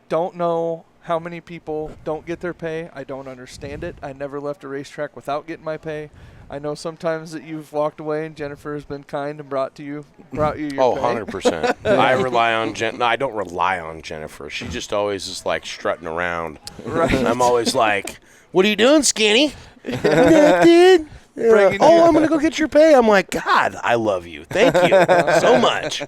don't know how many people don't get their pay. I don't understand it. I never left a racetrack without getting my pay. I know sometimes that you've walked away and Jennifer has been kind and brought you your pay. 100%. I rely on No, I don't rely on Jennifer. She just always is like strutting around. Right. And I'm always like, what are you doing, skinny? Dude. I'm going to go get your pay. I'm like, God, I love you. Thank you so much.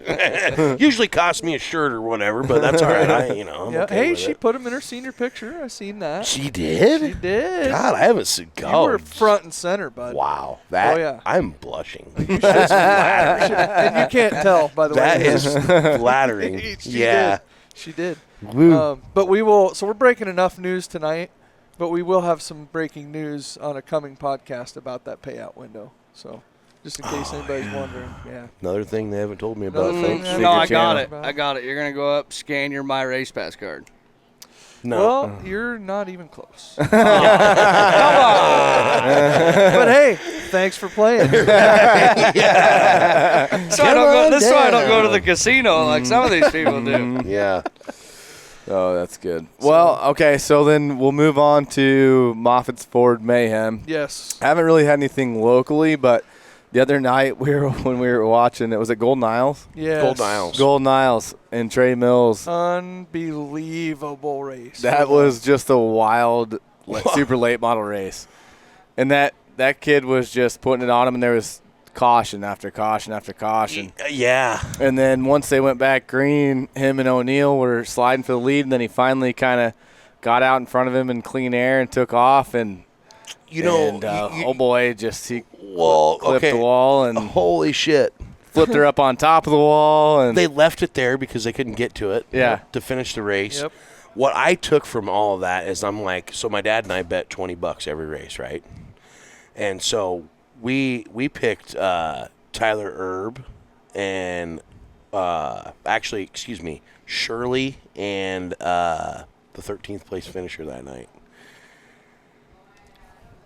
Usually costs me a shirt or whatever, but that's all right. I'm okay with she it. put him in her senior picture. I seen that. She did? She did. God, I haven't seen. You were front and center, bud. Wow. That, yeah. I'm blushing. You should. And you can't tell, by the way. That is flattering. She did. But we will. So we're breaking enough news tonight. But we will have some breaking news on a coming podcast about that payout window. So, just in case anybody's wondering, Another thing they haven't told me about. Another thing folks. No, I got it. I got it. You're going to go up, scan your My Race Pass card. No. Well, you're not even close. Come on. But hey, thanks for playing. That's why I don't go to the casino like some of these people do. Yeah. Oh, that's good. Well, okay, so then we'll move on to Moffitt's Ford Mayhem. Yes. I haven't really had anything locally, but the other night when we were watching, it was at Golden Isles. Yes. Golden Isles. Golden Isles and Trey Mills. Unbelievable race. That was just a wild, super late model race. And that kid was just putting it on him, and there was caution after caution after caution. Yeah. And then once they went back green, him and O'Neill were sliding for the lead, and then he finally kind of got out in front of him in clean air and took off. And oh boy, just he clipped the wall and holy shit, flipped her up on top of the wall. And they left it there because they couldn't get to it. Yeah. To finish the race. Yep. What I took from all of that is I'm like, so my dad and I bet $20 every race, right? And so we picked Tyler Erb and Shirley and the 13th place finisher that night.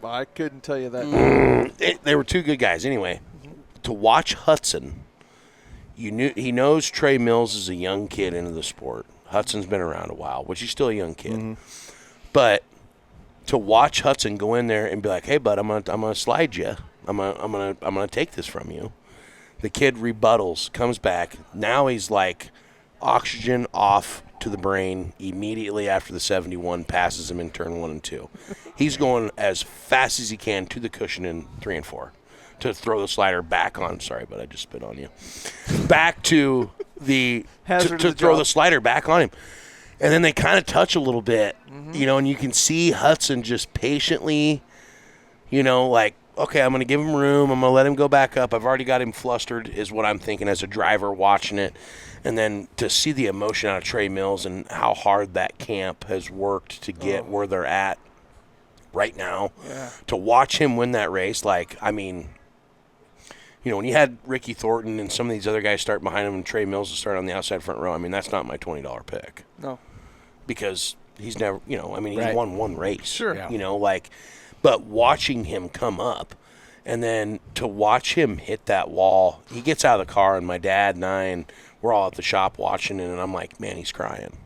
I couldn't tell you that. They were two good guys. Anyway, to watch Hudson, he knows Trey Mills is a young kid into the sport. Hudson's been around a while, which he's still a young kid. But to watch Hudson go in there and be like, "Hey, bud, I'm gonna slide you. I'm gonna take this from you." The kid rebuttals, comes back. Now he's like oxygen off to the brain immediately after the 71 passes him in turn 1 and 2. He's going as fast as he can to the cushion in 3 and 4 to throw the slider back on. Sorry, but I just spit on you. Back to the to throw the slider back on him. And then they kind of touch a little bit, and you can see Hudson just patiently, like, okay, I'm going to give him room. I'm going to let him go back up. I've already got him flustered is what I'm thinking as a driver watching it. And then to see the emotion out of Trey Mills and how hard that camp has worked to get where they're at right now, to watch him win that race, like, I mean, when you had Ricky Thornton and some of these other guys start behind him and Trey Mills to start on the outside front row, I mean, that's not my $20 pick. No. Because he's never, he's won one race. Sure. Yeah. But watching him come up and then to watch him hit that wall, he gets out of the car and my dad and I, and we're all at the shop watching it, and I'm like, man, he's crying.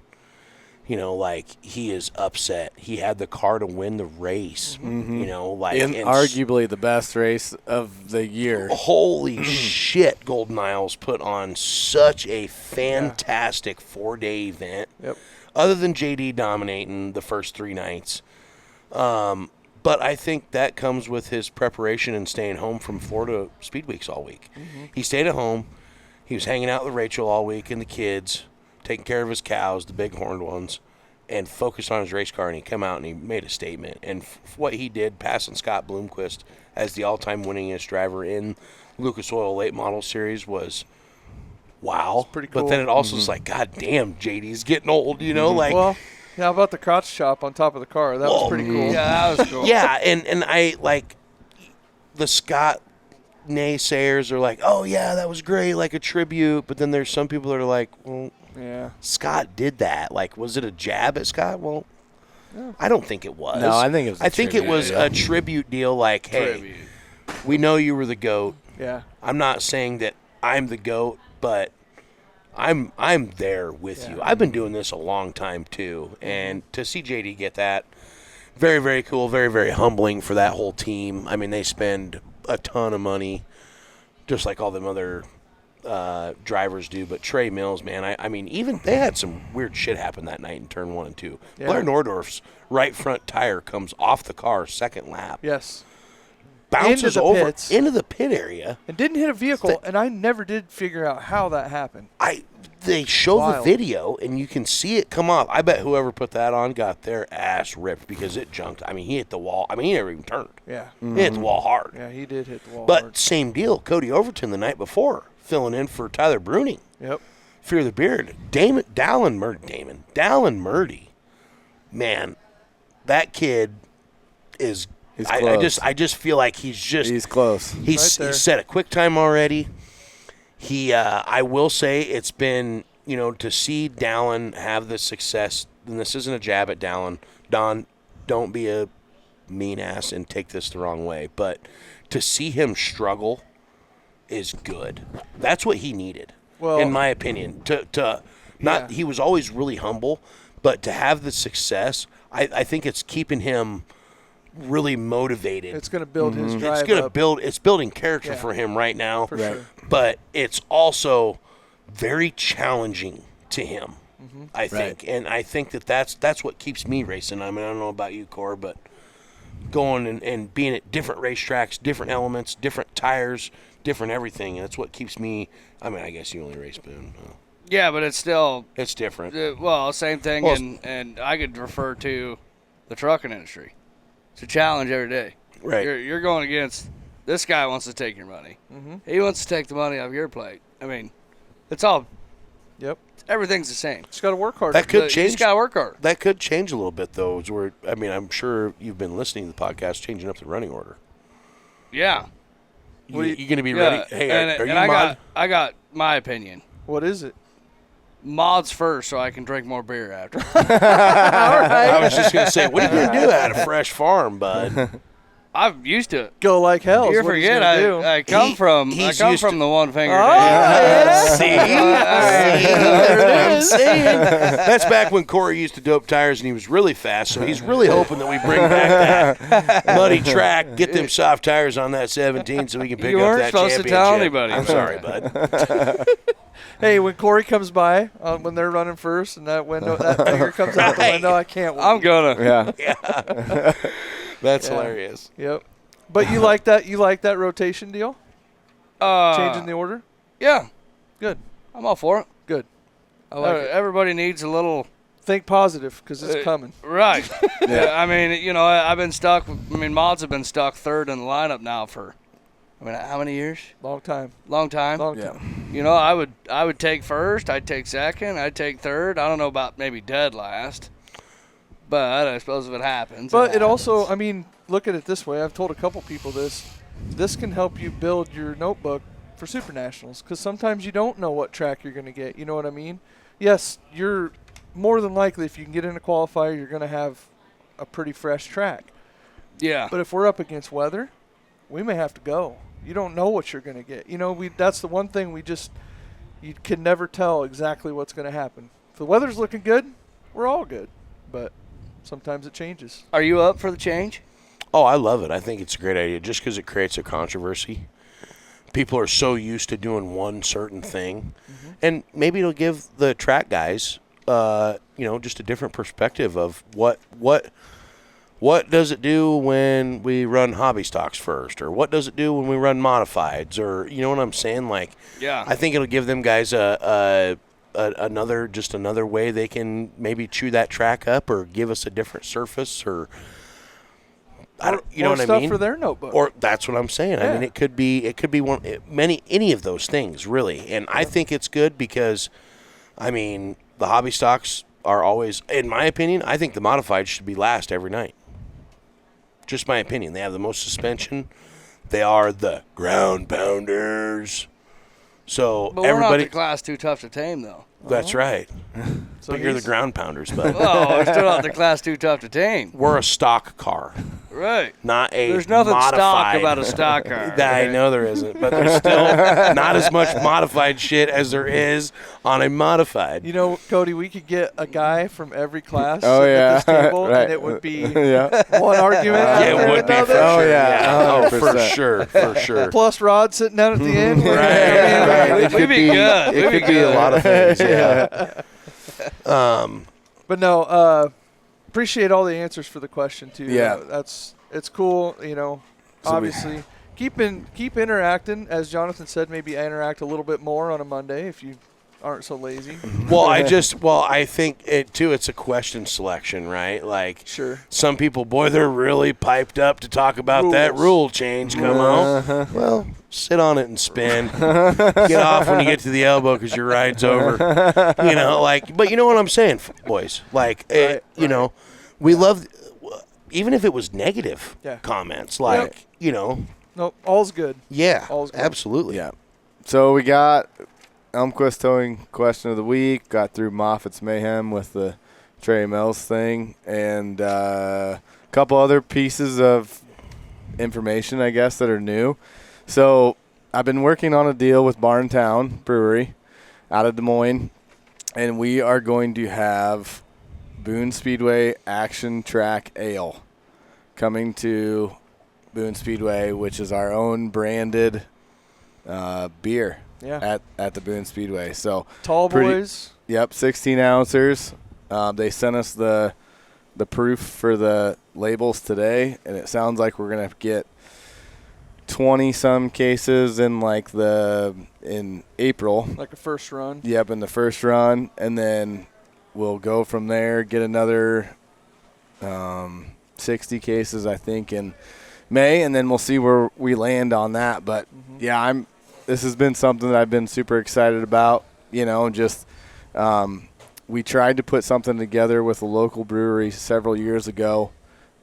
He is upset. He had the car to win the race. Arguably the best race of the year. Holy shit, Golden Isles put on such a fantastic 4-day event. Yep. Other than JD dominating the first 3 nights. But I think that comes with his preparation and staying home from Florida Speed Weeks all week. He stayed at home. He was hanging out with Rachel all week and the kids, taking care of his cows, the big horned ones, and focused on his race car. And he come out and he made a statement. And what he did, passing Scott Bloomquist as the all-time winningest driver in Lucas Oil Late Model Series, was wow. Pretty cool. But then it also is like, God damn, JD's getting old, Well, how about the crotch chop on top of the car? That was pretty cool. Yeah, that was cool. Yeah, and I like the Scott naysayers are like, oh yeah, that was great, like a tribute. But then there's some people that are like, well, yeah, Scott did that. Like, was it a jab at Scott? Well, I don't think it was. No, I think it was. A tribute deal. Like, hey, we know you were the GOAT. Yeah. I'm not saying that I'm the GOAT, but I'm there with you. I've been doing this a long time too, and to see JD get that, very, very cool, very, very humbling for that whole team. I mean, they spend a ton of money, just like all them other drivers do. But Trey Mills, man, I mean, even they had some weird shit happen that night in turn 1 and 2. Yeah. Blair Nordorf's right front tire comes off the car second lap. Yes. Bounces into the over pits. into the pit area. And didn't hit a vehicle, and I never did figure out how that happened. They show Wild. the video, and you can see it come off. I bet whoever put that on got their ass ripped because it junked. I mean, he hit the wall. I mean, he never even turned. Yeah. He hit the wall hard. Yeah, he did hit the wall But hard. same deal. Cody Overton the night before, filling in for Tyler Bruning. Yep. Fear the Beard. Dallin Murdy. Man, that kid is. I just feel like he's close. He's Right there. set a quick time already. I will say it's been, to see Dallin have the success, and this isn't a jab at Dallin. Don, don't be a mean ass and take this the wrong way, but to see him struggle is good. That's what he needed, in my opinion. He was always really humble, but to have the success, I think it's keeping him really motivated. It's going to build his drive It's building character for him right now. For sure. But it's also very challenging to him, I think. And I think that's what keeps me racing. I mean, I don't know about you, Cor, but going and being at different racetracks, different elements, different tires, different everything, and that's what keeps me. I mean, I guess you only race Boone. Yeah, but it's different. Same thing, and I could refer to the trucking industry. It's a challenge every day. Right. You're going against this guy wants to take your money. He wants to take the money off your plate. I mean, it's all. Yep. Everything's the same. Just got to work hard. That could change. You just got to work hard. That could change a little bit, though. I'm sure you've been listening to the podcast, changing up the running order. Yeah. You going to be ready? Hey, are you mod? I got my opinion. What is it? mods first, so I can drink more beer after. I was just gonna say, what are you gonna do at a fresh farm, bud? I'm used to it. Go like hell. You is what he's forget gonna do. I come from he's used to- the one finger. See, there it is. That's back when Cory used to dope tires and he was really fast. So he's really hoping that we bring back that muddy track, get them soft tires on that 17, so we can pick You up weren't that supposed to championship. tell anybody. I'm sorry, bud. Hey, when Cory comes by, when they're running first, and that window, that finger comes out the window, I can't wait. I'm gonna. Yeah. That's Yeah. hilarious. Yep. But you like that? You like that rotation deal? Changing the order? Yeah, Good. I'm all for it. Good. I like it. Everybody needs a little. Think positive, because it's coming. Right. Yeah. I mean, you know, I've been stuck. Mods have been stuck third in the lineup now for, how many years? Long time. Long time. Long Yeah. time. You know, I would take first. I'd take second. I'd take third. I don't know about maybe dead last. But I suppose if it happens. But it happens. also, look at it this way. I've told a couple people this. This can help you build your notebook for Super Nationals, because sometimes you don't know what track you're going to get. You know what I mean? Yes, you're more than likely, if you can get in a qualifier, you're going to have a pretty fresh track. Yeah. But if we're up against weather, we may have to go. You don't know what you're going to get. You know, that's the one thing you can never tell exactly what's going to happen. If the weather's looking good, we're all good. But sometimes it changes. Are you up for the change? Oh, I love it. I think it's a great idea just because it creates a controversy. People are so used to doing one certain thing. Mm-hmm. And maybe it'll give the track guys, just a different perspective of what does it do when we run hobby stocks first, or what does it do when we run modifieds, or you know what I'm saying? Like, Yeah. I think it'll give them guys another way they can maybe chew that track up, or give us a different surface, or you know what I stuff mean? for their notebook. Or that's what I'm saying. Yeah. I mean, it could be any of those things really, and I think it's good because, the hobby stocks are always, in my opinion, I think the modified should be last every night. Just my opinion. They have the most suspension. They are the ground pounders. So But we're everybody, not the class too tough to tame, though. that's right. So But you're the he's- ground pounders, but Oh, we're still not the class too tough to tame. we're a stock car, Right. not a There's nothing stock modified. about a stock car. I know there isn't, but there's still not as much modified shit as there is on a modified. You know, Cody, we could get a guy from every class Oh, sitting yeah. at this table, Right. and it would be Yeah. one argument Yeah, after it would be for another. sure. Oh, yeah. Oh, for 100%. sure, for sure. Plus Rod sitting down at the end. Right. We'd be good. It We'd could be a lot of things. Yeah. But no, appreciate all the answers for the question too. Yeah. It's cool. You know, So we- obviously keep interacting. As Jonathan said, maybe interact a little bit more on a Monday if you aren't so lazy. Well, I think it's a question selection, right? Like, Sure. some people, boy, they're really piped up to talk about that Rules. rule change come out. Well, sit on it and spin. Get off when you get to the elbow because your ride's over. But you know what I'm saying, boys? Like, we love, even if it was negative Yeah. comments, No, all's good. yeah, All's good. absolutely. Yeah. So we got Elmquist Towing question of the week. Got through Moffat's Mayhem with the Trey Mills thing, and a couple other pieces of information, I guess, that are new. So I've been working on a deal with Barntown Brewery out of Des Moines, and we are going to have Boone Speedway Action Track Ale coming to Boone Speedway, which is our own branded beer. Yeah. At the Boone Speedway. So Tall boys. Yep, 16 ounces. They sent us the proof for the labels today, and it sounds like we're gonna get 20 some cases in in April. Like a first run. Yep, in the first run, and then we'll go from there. Get another 60 cases, I think, in May, and then we'll see where we land on that. But yeah, this has been something that I've been super excited about. We tried to put something together with a local brewery several years ago,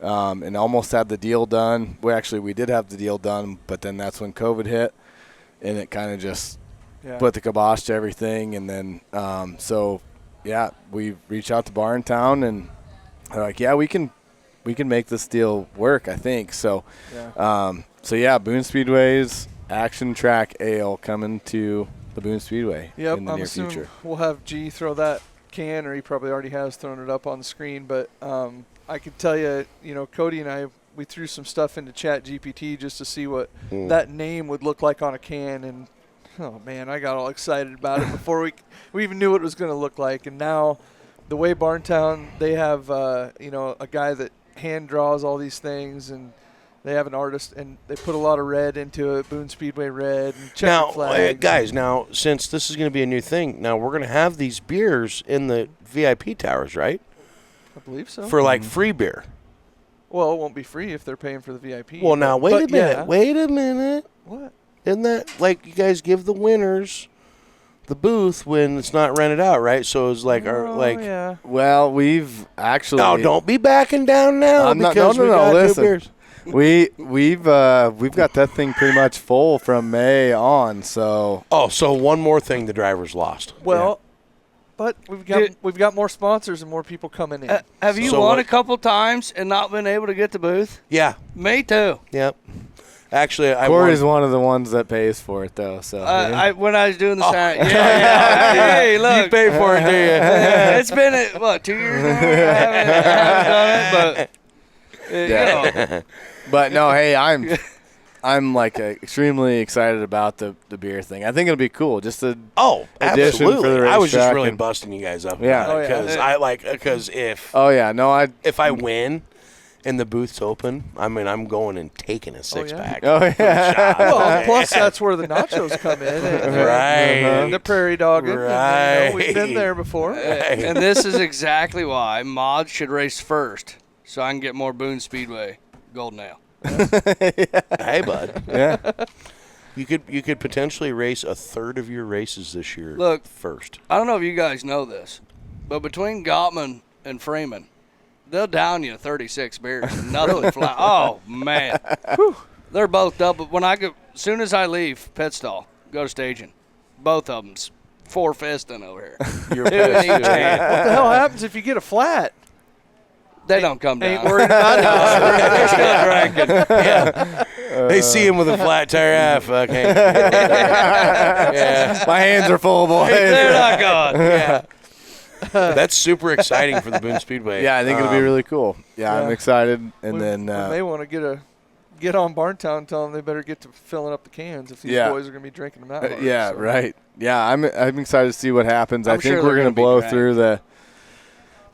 and almost had the deal done. We did have the deal done, but then that's when COVID hit, and it kind of just put the kibosh to everything. And then we reached out to Barntown, and they're like, yeah, we can make this deal work, I think. So, Boone Speedway's Action Track Ale coming to the Boone Speedway in the near future. We'll have G throw that can, or he probably already has thrown it up on the screen. But I could tell you, Cody and I, we threw some stuff into Chat GPT just to see what that name would look like on a can, and oh man, I got all excited about it before we even knew what it was going to look like. And now, the way Barntown, they have a guy that hand draws all these things, and they have an artist, and they put a lot of red into it, Boone Speedway red, and checker flag. Guys, now since this is going to be a new thing, now we're going to have these beers in the VIP towers, right? I believe so. For like free beer. Well, it won't be free if they're paying for the VIP. Well, now wait a minute. Yeah. Wait a minute. What? Isn't that like you guys give the winners the booth when it's not rented out, right? So it's like yeah. Well, we've actually. No, don't be backing down now. No. Listen, we've got that thing pretty much full from May on. So. Oh, so one more thing the drivers lost. Well. But we've got more sponsors and more people coming in. Have you won a couple times and not been able to get the booth? Yeah. Me too. Yep. Actually, Corey's one of the ones that pays for it, though. So when I was doing the sound, hey, look, you pay for it, do you? It's been 2 years now. I haven't done it, but But no, hey, I'm like extremely excited about the beer thing. I think it'll be cool. Just absolutely. I was just really busting you guys up. Because if I win and the booth's open, I mean, I'm going and taking a six-pack. Oh, yeah. Well, plus that's where the nachos come in. And the prairie dogging. Right. We've been there before. Right. And this is exactly why Mod should race first, so I can get more Boone Speedway golden ale. Hey, bud. Yeah. You could potentially race a third of your races this year. Look, first. I don't know if you guys know this, but between Gottman and Freeman, they'll down you 36 beers and nothing fly. Oh man, they're both double. When I go, as soon as I leave pit stall, go to staging, both of them's 4-fisting over here. You're pissed. What the hell happens if you get a flat? They don't come down. Ain't worried about it. They're still drinking. Yeah. They see him with a flat tire. Fuck. Yeah. My hands are full, boys. They're not gone. Yeah. That's super exciting for the Boone Speedway. Yeah, I think it'll be really cool. Yeah, I'm excited. And we may want to get on Barntown and tell them they better get to filling up the cans if these boys are going to be drinking them out. Right. Yeah, I'm excited to see what happens. I think we're going to blow through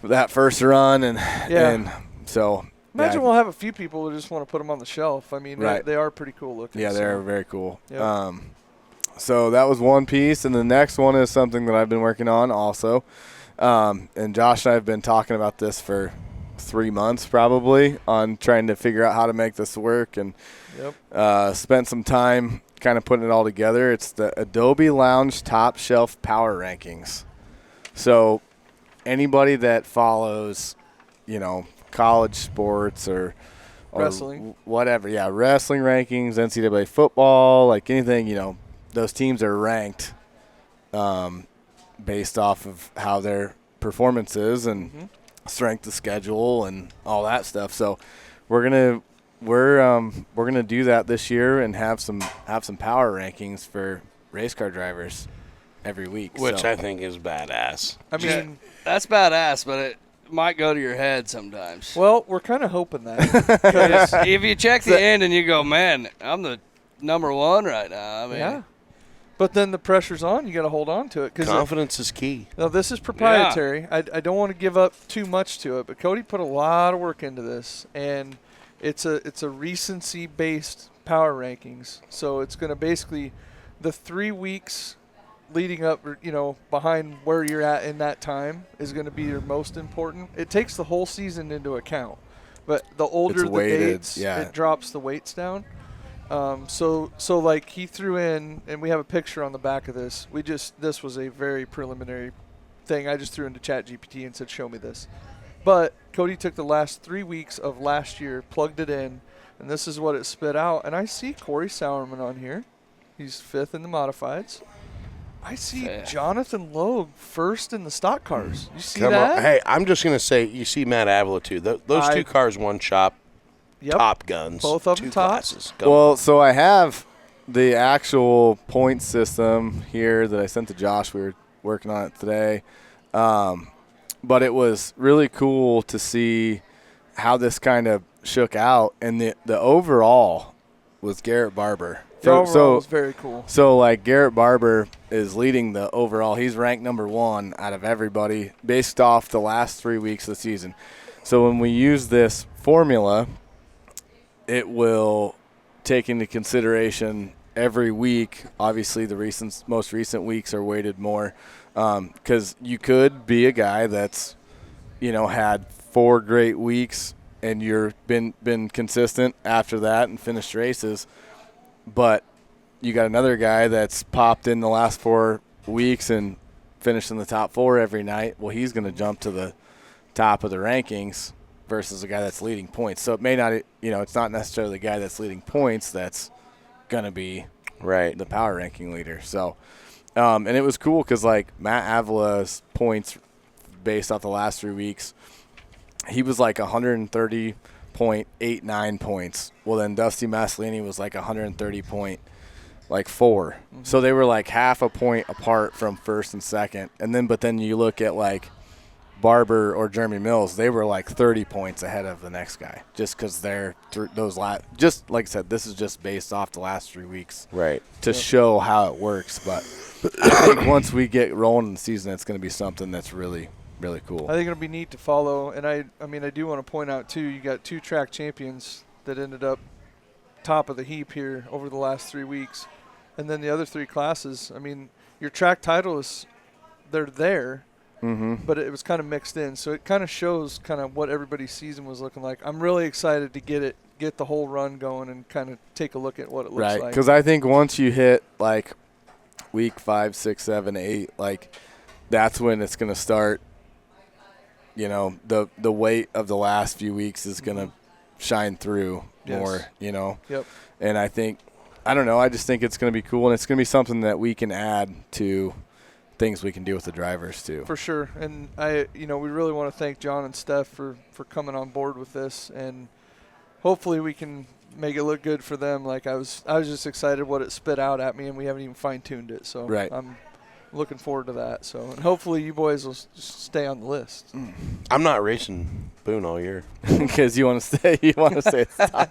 that first run, and so imagine we'll have a few people who just want to put them on the shelf. I mean, they are pretty cool looking. Yeah, they're very cool. Yep. So that was one piece, and the next one is something that I've been working on also. And Josh and I have been talking about this for 3 months probably on trying to figure out how to make this work, and spent some time kind of putting it all together. It's the Adobe Lounge Top Shelf Power Rankings. So anybody that follows, college sports or wrestling, whatever, wrestling rankings, NCAA football, like anything, those teams are ranked based off of how their performance is and strength of schedule and all that stuff. So we're gonna do that this year and have some power rankings for race car drivers every week, which I think is badass. I mean, that's badass, but it might go to your head sometimes. Well, we're kind of hoping that. If you check the end and you go, man, I'm the number one right now. I mean, but then the pressure's on. You got to hold on to it. Confidence is key. No, this is proprietary. I don't want to give up too much to it, but Cody put a lot of work into this, and it's a recency-based power rankings. So it's going to basically the 3 weeks leading up, behind where you're at in that time is going to be your most important. It takes the whole season into account, but the older the dates, it drops the weights down. So like he threw in, and we have a picture on the back of this. This was a very preliminary thing. I just threw into ChatGPT and said, show me this. But Cody took the last 3 weeks of last year, plugged it in, and this is what it spit out. And I see Cory Sauerman on here. He's 5th in the modifieds. I see Jonathan Logue first in the stock cars. You see Come that? on. Hey, I'm just going to say, you see Matt Avila, too. Those two cars, one shop, top guns. Both of them two top. classes. Well, so I have the actual point system here that I sent to Josh. We were working on it today. But it was really cool to see how this kind of shook out. And the overall was Garrett Barber. The overall was very cool. So, like, Garrett Barber is leading the overall. He's ranked number 1 out of everybody based off the last 3 weeks of the season. So when we use this formula, it will take into consideration every week. Obviously, the most recent weeks are weighted more because you could be a guy that's, had 4 great weeks and you're been consistent after that and finished races. But you got another guy that's popped in the last 4 weeks and finished in the top 4 every night. Well, he's going to jump to the top of the rankings versus a guy that's leading points. So it may not, it's not necessarily the guy that's leading points that's going to be the power ranking leader. So, and it was cool because, like, Matt Avila's points based off the last 3 weeks, he was like 130.89 points. Well, then Dusty Maslini was like 130.4. Mm-hmm. So they were like half a point apart from first and second. But then you look at like Barber or Jeremy Mills, they were like 30 points ahead of the next guy just because just like I said, this is just based off the last 3 weeks, right? To show how it works. But I think once we get rolling in the season, it's going to be something that's really, really cool. I think it'll be neat to follow. And I do want to point out too, you got 2 track champions that ended up top of the heap here over the last 3 weeks, and then the other 3 classes. I mean, your track titles, they're there. Mm-hmm. But it was kind of mixed in, so it kind of shows kind of what everybody's season was looking like. I'm really excited to get the whole run going and kind of take a look at what it looks like. Right, because I think once you hit like week 5, 6, 7, 8, like that's when it's going to start. The weight of the last few weeks is going to shine through more. Yep. And I don't know. I just think it's going to be cool, and it's going to be something that we can add to things we can do with the drivers too. For sure. And we really want to thank John and Steph for coming on board with this, and hopefully we can make it look good for them. Like I was just excited what it spit out at me, and we haven't even fine-tuned it. So I'm looking forward to that. So, and hopefully you boys will stay on the list. I'm not racing Boone all year because you want to stay. You want to stay at the top.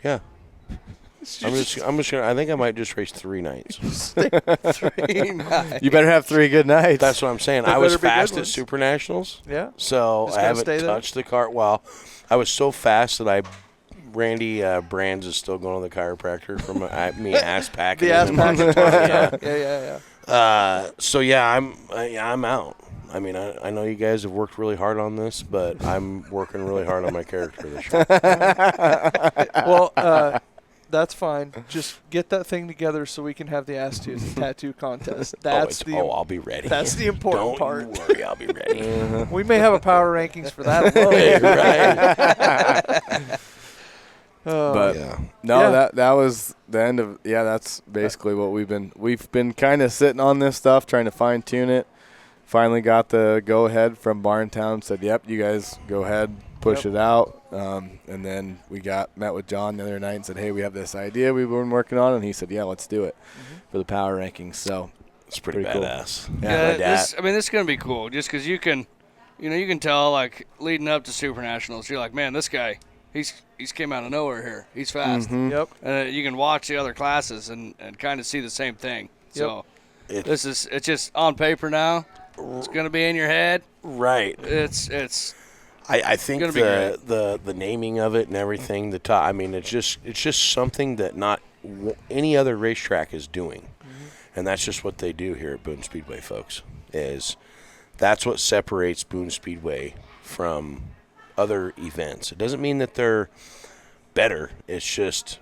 Yeah. I'm just gonna. I think I might just race 3 nights. 3 nights. You better have 3 good nights. That's what I'm saying. I was fast at Super Nationals. Yeah. So I haven't touched the car. Well, I was so fast that Randy Brands is still going to the chiropractor from me ass packing. The ass packing. Yeah. So yeah, I'm out. I mean, I know you guys have worked really hard on this, but I'm working really hard on my character this year. Well. That's fine. Just get that thing together so we can have the ass tattoo contest. I'll be ready. That's the important part. Don't worry, I'll be ready. We may have a power rankings for that alone. Right. That was the end of. Yeah, that's basically what we've been kind of sitting on this stuff, trying to fine tune it. Finally got the go ahead from Barntown. Said, "Yep, you guys go ahead." Push it out, and then we met with John the other night and said, hey, we have this idea we've been working on, and he said, yeah, let's do it for the power rankings. So it's pretty badass. Cool. Yeah, this is going to be cool just because you can tell, like, leading up to Super Nationals, you're like, man, this guy, he's came out of nowhere here. He's fast. Mm-hmm. Yep. And you can watch the other classes and kind of see the same thing. Yep. So it's just on paper now. It's going to be in your head. Right. It's I think the naming of it and everything, I mean, it's just something that not any other racetrack is doing, and that's just what they do here at Boone Speedway, folks. That's what separates Boone Speedway from other events. It doesn't mean that they're better. It's just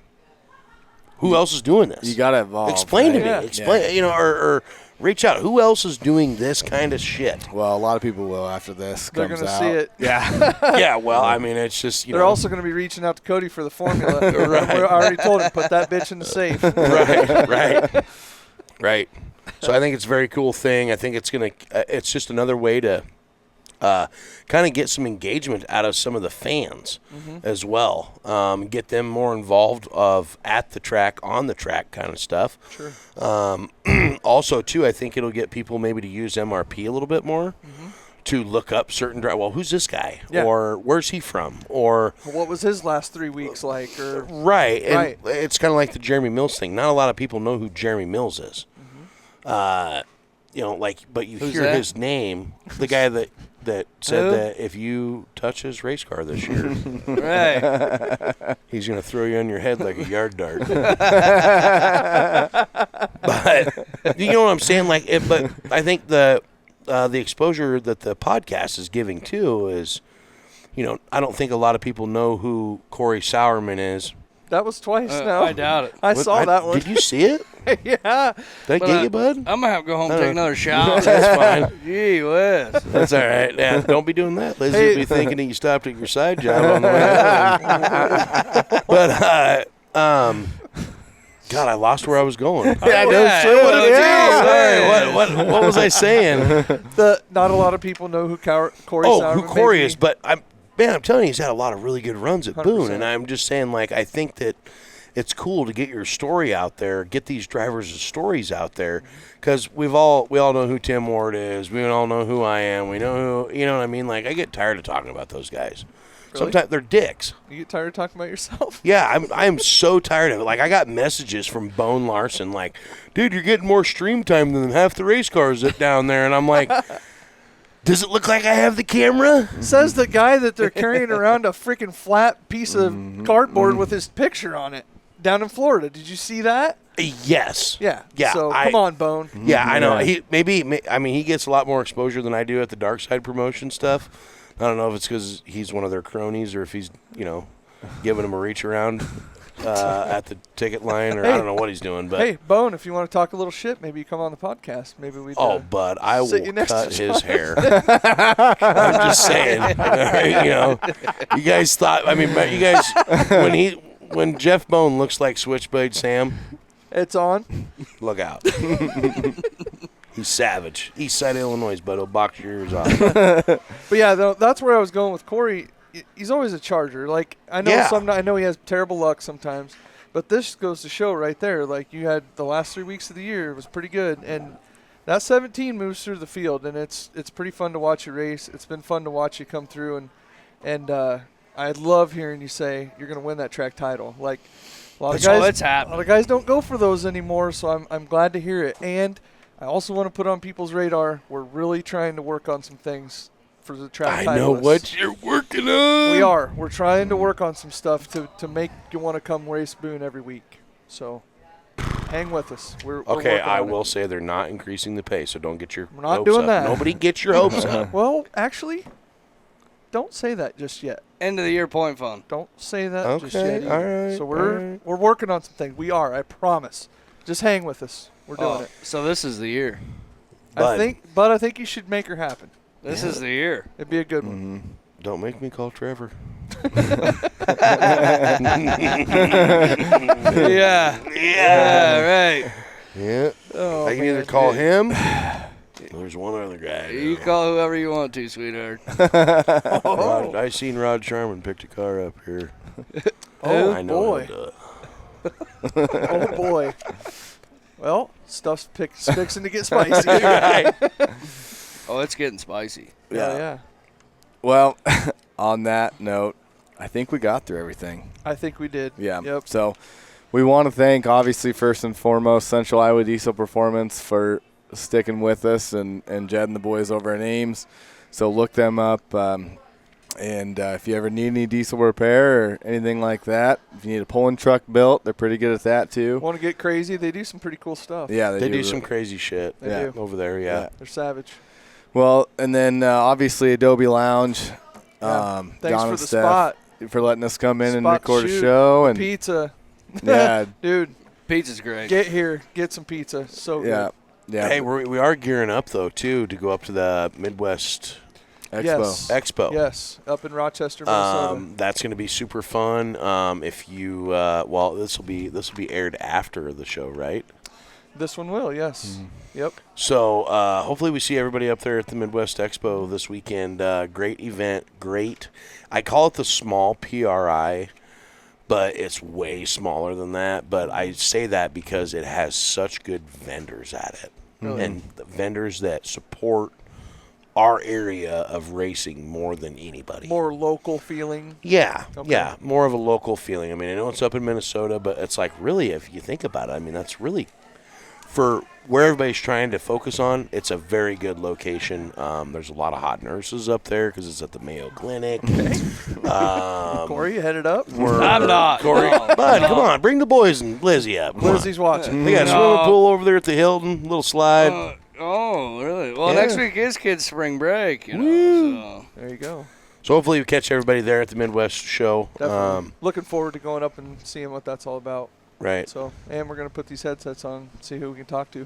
who else is doing this? You gotta evolve. Explain to me. Explain, or reach out. Who else is doing this kind of shit? Well, a lot of people will after this They're comes gonna out. see it. Yeah. Yeah, well, I mean, it's just, They're also going to be reaching out to Cody for the formula. Right. I already told him, put that bitch in the safe. Right. So I think it's a very cool thing. I think it's it's just another way to kind of get some engagement out of some of the fans as well. Get them more involved at the track, on the track kind of stuff. Sure. Also, too, I think it'll get people maybe to use MRP a little bit more. To look up certain well, who's this guy? Yeah. Or where's he from? Or what was his last 3 weeks like? Or right. And it's kind of like the Jeremy Mills thing. Not a lot of people know who Jeremy Mills is. But you Who's hear that? his name, the guy that said Who? that if you touch his race car this year, Right. he's going to throw you on your head like a yard dart. But you know what I'm saying? But I think the exposure that the podcast is giving too is, I don't think a lot of people know who Cory Sauerman is. That was twice now. I doubt it. I saw that one. Did you see it? Yeah. Did I get you, bud? I'm going to have to go home and take another shower. That's fine. Gee whiz. That's all right. Yeah, don't be doing that. Lizzie will be thinking that you stopped at your side job on the way home. But, God, I lost where I was going. Yeah, no Yeah. shit. Well, Sorry, what was I saying? Not a lot of people know who Cory Oh, Sauerman who Cory may be. is, but I'm telling you, he's had a lot of really good runs at Boone, 100%. and I'm just saying, I think that it's cool to get your story out there, get these drivers' stories out there, because we all know who Tim Ward is, we all know who I am, we know who, you know what I mean? I get tired of talking about those guys. Really? Sometimes they're dicks. You get tired of talking about yourself? Yeah, I'm so tired of it. I got messages from Bone Larson, dude, you're getting more stream time than half the race cars down there, and I'm like, does it look like I have the camera? Says the guy that they're carrying around a freaking flat piece of cardboard with his picture on it down in Florida. Did you see that? Yes. Yeah. Yeah. So come on, Bone. Yeah, I know. He gets a lot more exposure than I do at the Dark Side promotion stuff. I don't know if it's because he's one of their cronies or if he's, giving them a reach around at the ticket line, or I don't know what he's doing. But Hey, Bone, if you want to talk a little shit, maybe you come on the podcast. Maybe we. bud, I sit will you next cut to his hair. I'm just saying. You guys thought. You guys when Jeff Bone looks like Switchblade Sam, It's on. look out. He's savage. East Side Illinois, but he'll box your ears off. But yeah, that's where I was going with Cory. He's always a charger. I know Yeah. I know he has terrible luck sometimes, but this goes to show right there. You had the last 3 weeks of the year, it was pretty good, and that 17 moves through the field, and it's pretty fun to watch you race. It's been fun to watch you come through, and I love hearing you say you're going to win that track title. A lot of That's guys, happening. a lot of guys don't go for those anymore, so I'm glad to hear it. And I also want to put on people's radar, we're really trying to work on some things for the track I know titleists. what you're working on. We are. We're trying to work on some stuff to make you want to come race Boone every week. So hang with us. We're Okay, working I on it. will say they're not increasing the pay, so don't get your We're not hopes doing up. that. Nobody get your hopes up. Well, actually, don't say that just yet. End of the year point fund. Don't say that just Okay, yet. either. all right, So all right. we're working on some things. We are. I promise. Just hang with us. We're doing it. So this is the year. I think you should make her happen. This is the year. It'd be a good one. Don't make me call Trevor. Yeah. Yeah, right. Yeah. Oh, I can man. either call him. There's one other guy. You call whoever you want to, sweetheart. I seen Rod Sharman picked a car up here. Oh, I know boy. him, Oh boy. Well, stuff's fixing to get spicy. Right. Oh, it's getting spicy. Yeah. Well, on that note, I think we got through everything. I think we did. Yeah. Yep. So we want to thank, obviously, first and foremost, Central Iowa Diesel Performance for sticking with us, and Jed and the boys over at Ames. So look them up. And if you ever need any diesel repair or anything like that, if you need a pulling truck built, they're pretty good at that too. Want to get crazy? They do some pretty cool stuff. Yeah, They do some crazy shit They do. over there, yeah. They're savage. Well, and then obviously Adobe Lounge. Yeah. Thanks Don for and the Steph spot. for letting us come in and Spot record a shoot. show. And Pizza. yeah, Dude, Pizza's great. get here. Get some pizza. So yeah, good. yeah. Hey, we are gearing up, though, too, to go up to the Midwest Expo. Yes. Expo. Yes. Up in Rochester, Minnesota. That's going to be super fun. If you, this will be aired after the show, right? This one will, yes. Yep. So hopefully we see everybody up there at the Midwest Expo this weekend. Great event, great. I call it the small PRI, but it's way smaller than that. But I say that because it has such good vendors at it, and the vendors that support our area of racing more than anybody. More local feeling. Yeah, Okay. yeah, more of a local feeling. I mean, I know it's up in Minnesota, but it's like really, if you think about it, I mean, that's really for where everybody's trying to focus on. It's a very good location. There's a lot of hot nurses up there because it's at the Mayo Clinic. Corey, you headed up? I'm not. Corey, No, bud, no. come on, bring the boys and Lizzie up. Come on. Lizzie's watching. They got a swimming pool over there at the Hilton, little slide. Oh, really? Well, Yeah. next week is kids' spring break, you know. There you go. So hopefully we catch everybody there at the Midwest show. Definitely. Looking forward to going up and seeing what that's all about. Right. So, and we're going to put these headsets on, see who we can talk to.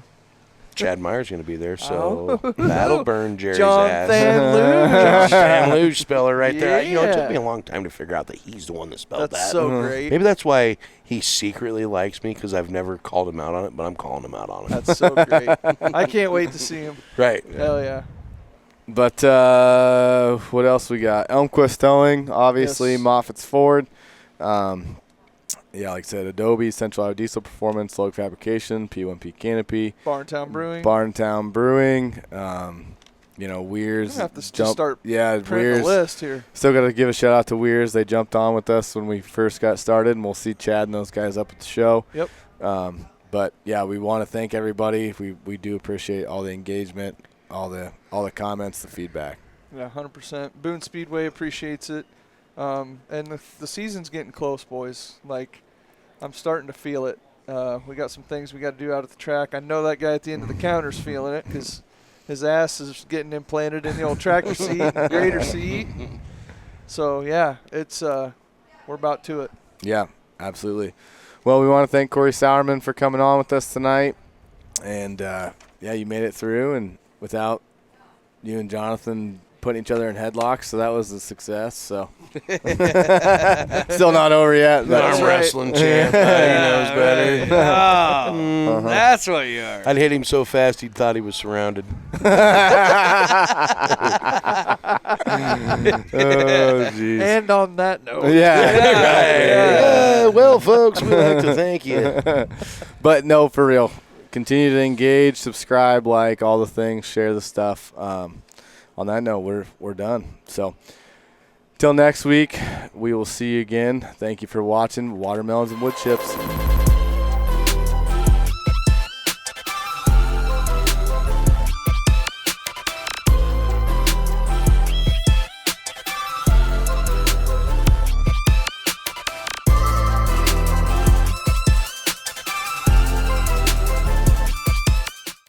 Chad Meyer's going to be there, so that'll burn Jerry's John ass. Than John Luge speller right there. You know, it took Yeah. me a long time to figure out that he's the one that spelled That's that. so great. Maybe that's why he secretly likes me, because I've never called him out on it, but I'm calling him out on it. That's so great. I can't wait to see him. Right. Hell yeah. But what else we got? Elmquist Towing, obviously. Yes. Moffitt's Ford. Yeah, like I said, Adobe, Central Iowa Diesel Performance, Log Fabrication, P1P Canopy, Barntown Brewing. Barntown Brewing. You know, Weirs. We're gonna have to just start Yeah, printing Weirs. a list here. Still got to give a shout out to Weirs. They jumped on with us when we first got started, and we'll see Chad and those guys up at the show. Yep. But yeah, we want to thank everybody. We do appreciate all the engagement, all the comments, the feedback. Yeah, 100%. Boone Speedway appreciates it. And the season's getting close, boys. Like, I'm starting to feel it. We got some things we got to do out at the track. I know that guy at the end of the counter's feeling it because his ass is getting implanted in the old tractor seat, and grader seat. So, yeah, it's we're about to it. Yeah, absolutely. Well, we want to thank Cory Sauerman for coming on with us tonight. And, yeah, you made it through, and without you and Jonathan putting each other in headlocks, so that was a success. So still not over yet. But Arm wrestling champ. He knows better. Oh, that's what you are. I'd hit him so fast he thought he was surrounded. oh, jeez. And on that note. Yeah. Well, folks, we'd like to thank you. But no, for real. Continue to engage, subscribe, like, all the things, share the stuff. On that note, we're done. So till next week, we will see you again. Thank you for watching Watermelons and Wood Chips.